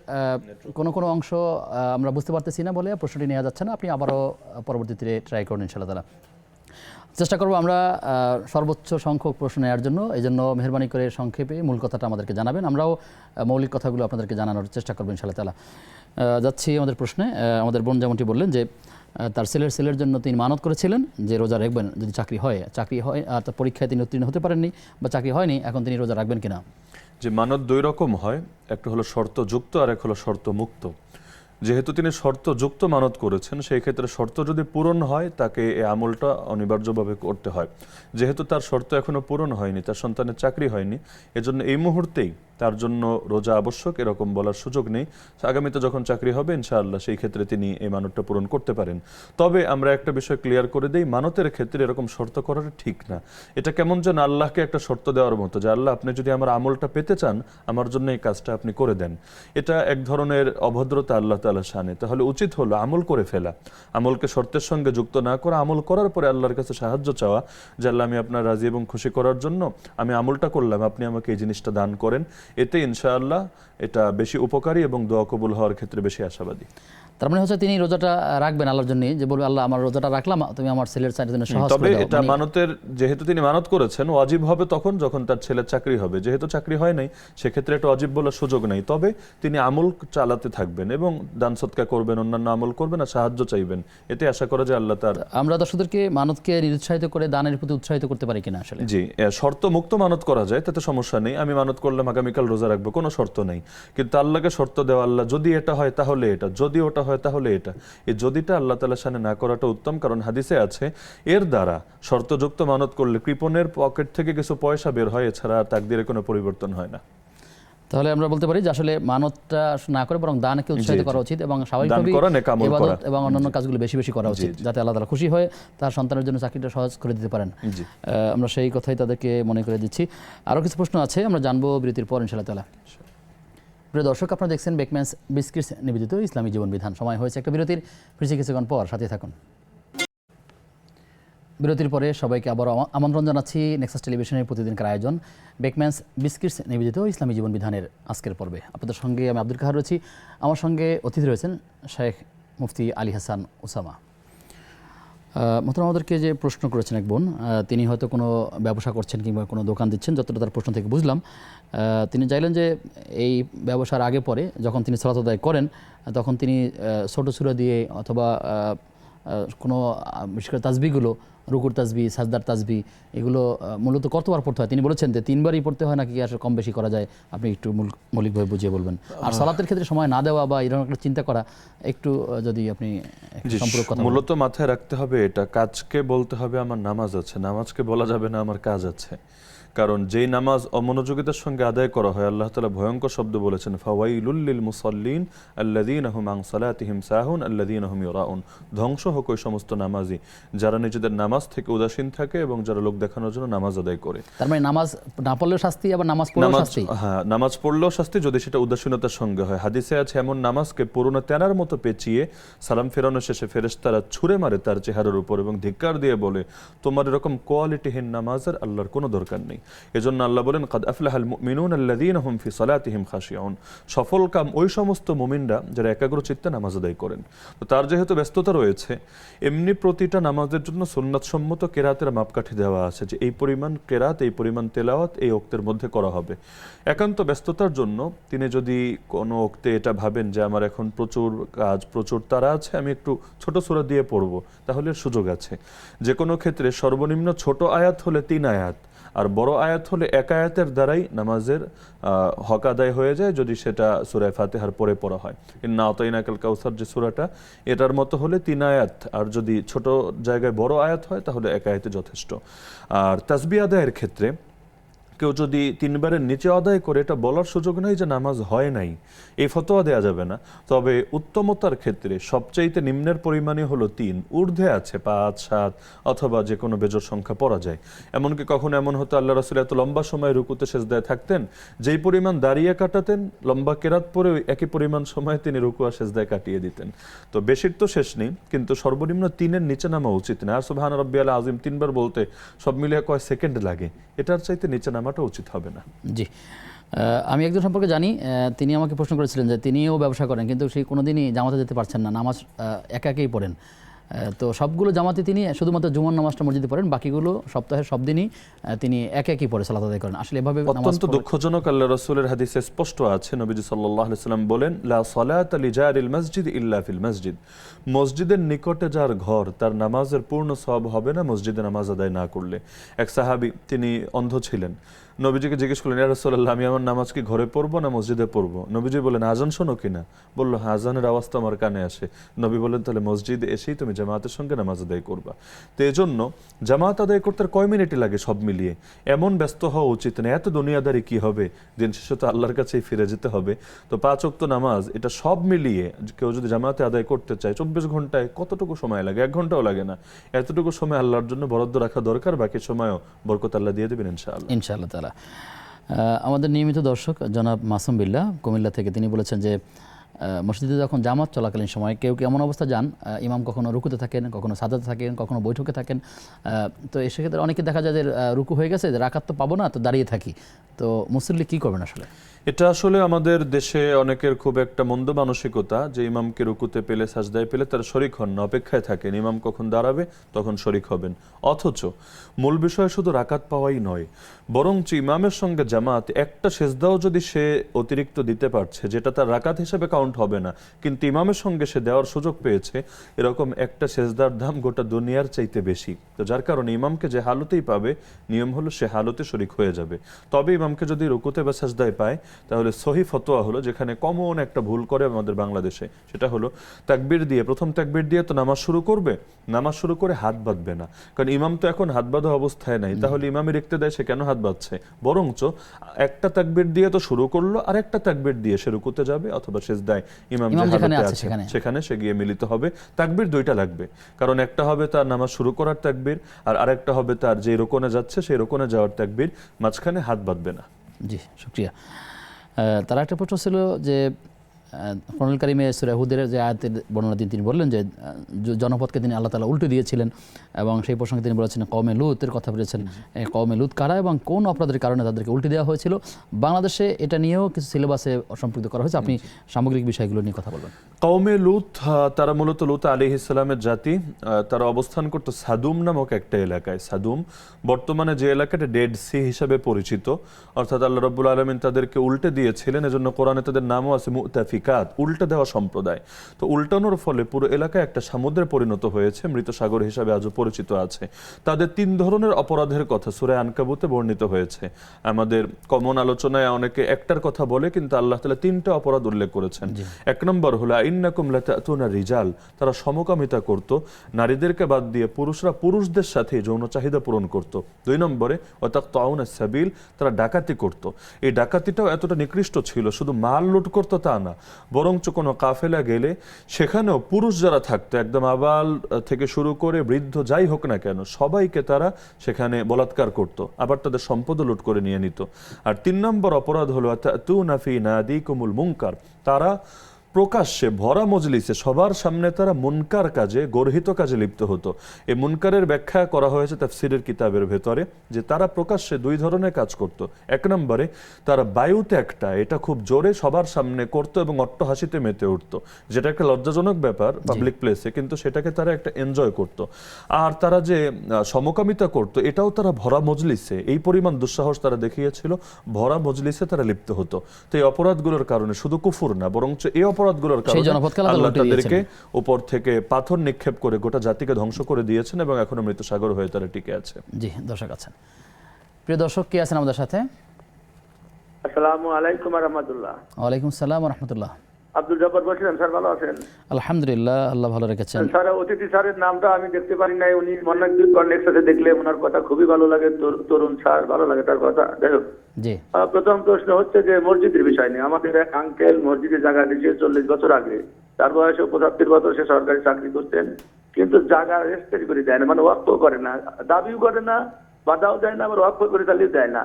কোনো কোনো অংশ আমরা বুঝতে পারতেছি না বলে প্রশ্নটি নেওয়া যাচ্ছে না। আপনি আবারও পরবর্তীতে ট্রাই করুন ইনশাআল্লাহ তাআলা। চেষ্টা করব আমরা সর্বোচ্চ সংখ্যক প্রশ্ন নেওয়ার জন্য। এই জন্য মেহরবানি করে সংক্ষেপে মূল কথাটা আমাদেরকে জানাবেন, আমরাও মৌলিক কথাগুলো আপনাদেরকে জানানোর চেষ্টা করবো ইনশাআল্লাহ তাআলা। যাচ্ছি আমাদের প্রশ্নে। আমাদের বোন যেমনটি বললেন যে তার ছেলের জন্য তিনি মানত করেছিলেন যে রোজা রাখবেন যদি চাকরি হয় আর তার পরীক্ষায় তিনি উত্তীর্ণ হতে পারেননি বা চাকরি হয়নি, এখন তিনি রোজা রাখবেন কিনা? যে মানত দুই রকম হয়, একটা হলো শর্তযুক্ত আর এক হলো শর্তমুক্ত। যেহেতু তিনি শর্তযুক্ত মানত করেছেন, সেই ক্ষেত্রে শর্ত যদি পূরণ হয় তাকে এই আমলটা অনিবার্যভাবে করতে হয়। যেহেতু তার শর্ত এখনো পূরণ হয়নি, তার সন্তানের চাকরি হয়নি, এজন্য এই মুহূর্তেই তার জন্য রোজা আবশ্যক এরকম বলার সুযোগ নেই। আগামীতে যখন চাকরি হবে ইনশাআল্লাহ সেই ক্ষেত্রে তিনি এই মানতটা পূরণ করতে পারেন। তবে আমরা একটা বিষয় ক্লিয়ার করে দেই, মানতের ক্ষেত্রে এরকম শর্ত করাটা ঠিক না। এটা কেমন যেন আল্লাহকে একটা শর্ত দেওয়ার মতো যে আল্লাহ আপনি যদি আমার আমলটা পেতে চান, আমার জন্য এই কাজটা আপনি করে দেন। এটা এক ধরনের অভদ্রতা আল্লাহ তাআলার শানে। তাহলে উচিত হলো আমল করে ফেলা, আমলকে শর্তের সঙ্গে যুক্ত না করে আমল করার পরে আল্লাহর কাছে সাহায্য চাওয়া যে আল্লাহ আমি আপনার রাজি এবং খুশি করার জন্য আমি আমলটা করলাম, আপনি আমাকে এই জিনিসটা দান করেন। এতে ইনশাআল্লাহ এটা বেশি উপকারী এবং দোয়া কবুল হওয়ার ক্ষেত্রে বেশি আশাবাদী। তার মানে হচ্ছে তিনি রোজাটা রাখবেন আল্লাহর জন্য, যে বলবে আল্লাহ আমার রোজাটা রাখলাম, তুমি আমার ছেলের চাকরির জন্য সহজ তবে করে দাও। এটা মানতের, যেহেতু তিনি মানত করেছেন, ওয়াজিব হবে তখন যখন তার ছেলের চাকরি হবে। যেহেতু চাকরি হয় নাই, সেক্ষেত্রে এটা ওয়াজিব বলার সুযোগ নাই। তবে তিনি আমল চালাতে থাকবেন এবং দান সদকা করবেন, অন্যান্য আমল করবেন আর সাহায্য চাইবেন। এতে আশা করা যায় আল্লাহ তার। আমরা দর্শকদেরকে মানতকে নিরুৎসাহিত করে দানের প্রতি উৎসাহিত করতে পারি কিনা আসলে? জি, শর্ত মুক্ত মানত করা যায়, তাতে সমস্যা নেই। আমি মানত করলাম আগামীকাল রোজা রাখবো, কোনো শর্ত নেই। কিন্তু আল্লাহকে শর্ত দেওয়া, আল্লাহ যদি এটা হয় তাহলে এটা, যদি ওটা হয় তাহলে এটা, এই যদিটা আল্লাহ তাআলার শানে না করাটা উত্তম। কারণ হাদিসে আছে এর দ্বারা শর্তযুক্ত মানত করলে কৃপণের পকেট থেকে কিছু পয়সা বের হয়, এছাড়া তাকদীরে কোনো পরিবর্তন হয় না। তাহলে আমরা বলতে পারি যে আসলে মানতটা না করে বরং দানকে উৎসাহিত করা উচিত এবং স্বাভাবিকভাবে ইবাদত এবং অন্যান্য কাজগুলো বেশি বেশি করা উচিত, যাতে আল্লাহ তাআলা খুশি হয়ে তার সন্তানের জন্য চাকরিটা সহজ করে দিতে পারেন। আমরা সেই কথাই তাদেরকে মনে করে দিচ্ছি। আরও কিছু প্রশ্ন আছে, আমরা জানবো বিরতির পর ইনশাআল্লাহ তাআলা। প্রিয় দর্শক, আপনারা দেখছেন বেকম্যানস বিস্কিটস নিবেদিত ইসলামী জীবন বিধান। সময় হয়েছে একটা বিরতির, ফিরছি কিছুক্ষণ পর, সাথে থাকুন। বিরতির পরে সবাইকে আবার আমন্ত্রণ জানাচ্ছি নেক্সাস টেলিভিশনের প্রতিদিনকার আয়োজন বেকম্যানস বিস্কিটস নিবেদিত ইসলামী জীবন বিধানের আজকের পর্বে। আপনাদের সঙ্গে আমি আব্দুল কাহার রয়েছি, আমার সঙ্গে অতিথি রয়েছেন শেখ মুফতি আলী হাসান ওসামা। মতন আমাদেরকে যে প্রশ্ন করেছেন এক বোন, তিনি হয়তো কোনো ব্যবসা করছেন কিংবা কোনো দোকান দিচ্ছেন, যতটা তার প্রশ্ন থেকে বুঝলাম। তিনি চাইলেন যে এই ব্যবসার আগে পরে যখন তিনি সালাত আদায় করেন তখন তিনি ছোটো সূরা দিয়ে অথবা কোনো বিশেষ করে তাসবিহগুলো, রুকুর তাসবি, সাজদার তাসবি, এগুলো মূলত কতবার পড়তে হয়? তিনি বলেছেন যে 3বারই পড়তে হয়, নাকি আসলে কম বেশি করা যায়? আপনি একটু মৌলিকভাবে বুঝিয়ে বলবেন। আর সালাতের ক্ষেত্রে সময় না দেওয়া বা এরকম একটা চিন্তা করা, একটু যদি আপনি সম্পূর্ণ কথা মূলত মাথায় রাখতে হবে এটা, কাজকে বলতে হবে আমার নামাজ আছে, নামাজকে বলা যাবে না আমার কাজ আছে। কারণ যেই নামাজ অমনোযোগিতার সঙ্গে আদায় করা হয়, আল্লাহ তাআলা ভয়ঙ্কর শব্দ বলেছেন, ফাওয়াইলুল লিল মুসাল্লিন আল্লাযীনা হুম আন সালাতিহিম সাহুন আল্লাযীনা হুম ইউরাউন। ধ্বংস হোক ওই সমস্ত নামাজি যারা নিজেদের নামাজ থেকে উদাসীন থাকে এবং যারা লোক দেখানোর জন্য নামাজ আদায় করে। তার মানে নামাজ না পড়লেও শাস্তি, আবার নামাজ পড়লেও শাস্তি। হ্যাঁ, নামাজ পড়লেও শাস্তি যদি সেটা উদাসীনতার সঙ্গে হয়। হাদিসে আছে এমন নামাজকে পুরনো তেনার মতো পেঁচিয়ে সালাম ফেরানোর শেষে ফেরেশতারা ছুঁড়ে মারে তার চেহারার উপর এবং ধিক্কার দিয়ে বলে, তোমার এরকম কোয়ালিটিহীন নামাজের আল্লাহর কোনো দরকার নেই। এজন্য আল্লাহ বলেন, কাদ আফলাহাল মুমিনুন আল্লাযীনা হুম ফি সালাতিহিম খাশিউন। সফল কাম ওই সমস্ত মুমিনরা যারা একাগ্র চিত্তে নামাজ আদায় করেন। তো তার যেহেতু ব্যস্ততা রয়েছে, এমনি প্রতিটা নামাজের জন্য সুন্নাতসম্মত কেরাতের মাপকাঠি দেওয়া আছে যে এই পরিমাণ কেরাত, এই পরিমাণ তেলাওয়াত এই ওক্তের মধ্যে করা হবে। একান্ত ব্যস্ততার জন্য তিনি যদি কোনো ওক্তে এটা ভাবেন যে আমার এখন প্রচুর কাজ, প্রচুর তাড়া আছে, আমি একটু ছোট সূরা দিয়ে পড়ব, তাহলে সুযোগ আছে। যে কোনো ক্ষেত্রে সর্বনিম্ন ছোট আয়াত হলে 3 আয়াত, আর বড় আয়াত হলে 1 আয়াতের দ্বারাই নামাজের হক আদায় হয়ে যায়, যদি সেটা সূরা ফাতিহার পরে পড়া হয়। ইন্না আতাইনাকাল কাউসার যে সূরাটা, এটার মতো হলে 3 আয়াত, আর যদি ছোট জায়গায় বড় আয়াত হয় তাহলে 1 আয়াতে যথেষ্ট। আর তাসবিহ আদায়ের ক্ষেত্রে কেউ যদি 3 বারের নিচে আদায় করে, এটা বলার সুযোগ নাই যে নামাজ হয় নাই, এই ফতোয়া দেওয়া যাবে না। তবে উত্তমতার ক্ষেত্রে সবচাইতে নিম্নের পরিমাণই হলো 3, ঊর্ধ্বে আছে 5, 7 অথবা যে কোনো বেজোড় সংখ্যা পড়া যায়। এমনকি কখনো এমন হতো আল্লাহ রাসূল এত লম্বা সময় রুকুতে সেজদায় থাকতেন, যেই পরিমাণ দাঁড়িয়ে কাটাতেন লম্বা কেরাত পরে একই পরিমাণ সময় তিনি রুকু আর সেজদায় কাটিয়ে দিতেন। তো বেশির তো শেষ নেই, কিন্তু সর্বনিম্ন 3-এর নিচে নামা উচিত না। আর সুবহান রাব্বিয়াল আযীম 3 বার বলতে সব মিলিয়ে কয় সেকেন্ড লাগে, এটার চাইতে নিচে নামাটা উচিত হবে না। জি, আমি একজন সম্পর্কে জানি, তিনি আমাকে প্রশ্ন করেছিলেন যে তিনিও ব্যবসা করেন, কিন্তু সেই কোনোদিনই জামাতে যেতে পারছেন না, নামাজ একা একাই পড়েন। তো সবগুলো জামাতে তিনি শুধুমাত্র জুমার নামাজটা মসজিদে পড়েন, বাকিগুলো সপ্তাহের সব দিনই তিনি একা একই পড়ে সালাত আদায় করেন। আসলে এভাবে অত্যন্ত দুঃখজনক। আল্লাহ রাসূলের হাদিসে স্পষ্ট আছে, নবীজি সাল্লাল্লাহু আলাইহি ওয়াসাল্লাম বলেন, লা সালাতা লিজারিল মসজিদ ইল্লা ফিল মসজিদ। মসজিদের নিকটে যার ঘর, তার নামাজের পূর্ণ সওয়াব হবে না মসজিদে নামাজ আদায় না করলে। এক সাহাবী, তিনি অন্ধ ছিলেন, নবীজিকে জিজ্ঞেস করলেন, ইয়া রাসূলুল্লাহ, আমি আমার নামাজ কি ঘরে পড়বো না মসজিদে পড়বো? নবীজি বলেন, আজান শোনো কিনা? বলল, হ্যাঁ, আজানের আওয়াজ তো আমার কানে আসে। নবী বলেন, তাহলে মসজিদে এসেই তুমি জামাতের সঙ্গে নামাজ আদায় করবা। তো এজন্য জামাত আদায় করতে আর কয় মিনিটই লাগে সব মিলিয়ে? এমন ব্যস্ত হওয়া উচিত না। এত দুনিয়াদারি কি হবে? দিন শেষে তো আল্লাহর কাছেই ফিরে যেতে হবে। তো 5 ওয়াক্ত নামাজ, এটা সব মিলিয়ে কেউ যদি জামাতে আদায় করতে চায়, 24 ঘন্টায় কতটুকু সময় লাগে? 1 ঘন্টাও লাগে না। এতটুকু সময় আল্লাহর জন্য বরাদ্দ রাখা দরকার, বাকি সময়ও বরকত আল্লাহ দিয়ে দেবেন ইনশাআল্লাহ। ইনশাআল্লাহ তাআলা। আমাদের নিয়মিত দর্শক জনাব মাসুম বিল্লাহ কুমিল্লা থেকে, তিনি বলেছেন যে মসজিদে যখন জামাত চলাকালীন সময় কেউ এমন অবস্থা যান, ইমাম কখনো রুকুতে থাকেন, কখনো সাদাতে থাকেন, কখনো বৈঠকে থাকেন। তো সেক্ষেত্রে অনেকে দেখা যায় যে রুকু হয়ে গেছে, যে রাকাত তো পাবো না, তো দাঁড়িয়ে থাকি। তো মুসল্লি কি করবেন আসলে? এটা আসলে আমাদের দেশে অনেকের খুব একটা মন্দ মানসিকতা, যে ইমামকে রুকুতে পেলে, সাজদায় পেলে তারা শরিক হন না, অপেক্ষায় থাকেন ইমাম কখন দাঁড়াবে তখন শরিক হবেন। অথচ মূল বিষয় শুধু রাকাত পাওয়াই নয়, বরঞ্চ ইমামের সঙ্গে জামাত একটা সেজদাও যদি সে অতিরিক্ত দিতে পারছে, যেটা তার রাকাত হিসেবে কাউন্ট হবে না, কিন্তু ইমামের সঙ্গে সে দেওয়ার সুযোগ পেয়েছে, এরকম একটা সেজদার দাম গোটা দুনিয়ার চাইতে বেশি। তো যার কারণে ইমামকে যে হালতেই পাবে, নিয়ম হলো সে হালতে শরিক হয়ে যাবে। তবে ইমামকে যদি রুকুতে বা সাজদায় পায়, তাহলে সহি ফতোয়া হলো, যেখানে কমন একটা ভুল করে আমাদের বাংলাদেশে, সেটা হলো তাকবীর দিয়ে, প্রথম তাকবীর দিয়ে তো নামাজ শুরু করবে, নামাজ শুরু করে হাত বাঁধবে না, কারণ ইমাম তো এখন হাত বাঁধা অবস্থায় নাই, তাহলে ইমামের ইক্তেদায় সে কেন হাত বাঁধছে? বরঞ্চ একটা তাকবীর দিয়ে তো শুরু করলো, আর একটা তাকবীর দিয়ে সে রুকুতে যাবে অথবা সিজদায় ইমাম যেখানে আছে সেখানে সে গিয়ে মিলিত হবে। তাকবীর 2টা লাগবে, কারণ একটা হবে তার নামাজ শুরু করার তাকবীর, আর আরেকটা হবে তার যে রুকুনে যাচ্ছে সেই রুকুনে যাওয়ার তাকবীর, মাঝখানে হাত বাঁধবে না। জি, শুকরিয়া। তার একটা প্রশ্ন ছিল যে কোরআনুল কারীমে সূরা হুদের যে আয়াতের বর্ণনা তিনি বললেন যে জনপদকে তিনি আল্লাহ তাআলা উল্টে দিয়েছিলেন, এবং সেই প্রসঙ্গে তিনি বলেছেন কওমে লূতের কথা বলেছেন। কওমে লূত কারা এবং কোন অপরাধের কারণে তাদেরকে উল্টে দেওয়া হয়েছিল? বাংলাদেশে এটা নিয়েও কিছু সিলেবাসে সম্পৃক্ত করা হয়েছে, আপনি সামগ্রিক বিষয়গুলো নিয়ে কথা বলবেন। কওমে লূত, তারা মূলত লূত আলাইহিস সালামের জাতি। তারা অবস্থান করত সাদুম নামক একটা এলাকায়। সাদুম বর্তমানে যে এলাকাটা ডেড সি হিসাবে পরিচিত, অর্থাৎ আল্লাহ রাব্বুল আলামিন তাদেরকে উল্টে দিয়েছিলেন, এজন্য কোরআনে তাদের নামও আছে মুতাফি মুতাফিকাত, উল্টে দেওয়া সম্প্রদায়। তো উল্টানোর ফলে পুরো এলাকা একটা সমুদ্রে পরিণত হয়েছে, মৃত সাগর হিসাবে আজও পরিচিত আছে। তাদের 3 ধরনের অপরাধের কথা সূরা আনকাবুতে বর্ণিত হয়েছে। আমাদের কমন আলোচনায় অনেকে একটার কথা বলে, কিন্তু আল্লাহ তাআলা 3টা অপরাধ উল্লেখ করেছেন। 1 নম্বর হলো ইন্নাকুম লাতাতুনা রিজাল, তারা সমকামিতা করত, নারীদেরকে বাদ দিয়ে পুরুষরা পুরুষদের সাথে যৌন চাহিদা পূরণ করত। 2 নম্বরে ওয়াতাকতাউনা সাবিল, তারা ডাকাতি করত। এই ডাকাতিটাও এতটা নিকৃষ্ট ছিল, শুধু মাল লুট করত তা না, বরঞ্চ কোনো কাফেলা গেলে সেখানেও পুরুষ যারা থাকতো, একদম আবাল থেকে শুরু করে বৃদ্ধ যাই হোক না কেন, সবাইকে তারা সেখানে বলাৎকার করত, আবার তাদের সম্পদও লুট করে নিয়ে নিত। আর 3 নম্বর অপরাধ হলো আতাতুনা ফি নাদিকুমুল মুনকার, তারা প্রকাশ্যে ভরা মজলিসে সবার সামনে তারা মুনকার কাজে, গর্হিত কাজে লিপ্ত হতো। এই মুনকারের ব্যাখ্যা করা হয়েছে তাফসীরের কিতাবের ভেতরে, যে তারা প্রকাশ্যে 2 ধরনের কাজ করত। 1 নম্বরে তারা বায়ুতে একটা, এটা খুব জোরে সবার সামনে করত এবং অট্টহাসিতে মেতে উঠত, যেটা একটা লজ্জাজনক ব্যাপার পাবলিক প্লেসে, কিন্তু সেটাকে তারা একটা এনজয় করত। আর তারা যে সমকামিতা করত, এটাও তারা ভরা মজলিসে, এই পরিমাণ দুঃসাহস তারা দেখিয়েছিল, ভরা মজলিসে তারা লিপ্ত হতো। তো এই অপরাধগুলোর কারণে শুধু কুফর না, বরঞ্চ এই অপরাধগুলোর কারণে আল্লাহ তাদেরকে উপর থেকে পাথর নিক্ষেপ করে গোটা জাতিকে ধ্বংস করে দিয়েছেন এবং এখনো মৃত সাগর হয়ে তারা টিকে আছে। জি, দর্শক আছেন। প্রিয় দর্শক, কে আছেন আমাদের সাথে? আসসালামু আলাইকুম ওয়া রাহমাতুল্লাহ। ওয়ালাইকুম সালাম ওয়া রাহমাতুল্লাহ। আব্দুল জব্বার বলছিলাম, স্যার ভালো আছেন? আলহামদুলিল্লাহ, আল্লাহ ভালো রেখেছেন। স্যার, অতিথি স্যারের নামটা আমি দেখতে পারি নাই, উনি মন্নাকদুল কর্নেক সাথে দেখলে ওনার কথা খুবই ভালো লাগে, তরুণ স্যার, ভালো লাগে তার কথা। যাই হোক, জি, প্রথম প্রশ্ন হচ্ছে যে মসজিদের বিষয় নিয়ে। আমাদের এক আঙ্কেল মসজিদে জায়গা দিয়েছে 40 বছর আগে, তার বয়সে 75 বছর, সে সরকারি চাকরি করতেন, কিন্তু জায়গা রেজিস্ট্রি করে দেয় না, মানে ওয়াকফ করে না, দাবিও করে না, বাধাও দেয় না, আবার ওয়াকফ করে চালিয়ে দেয় না।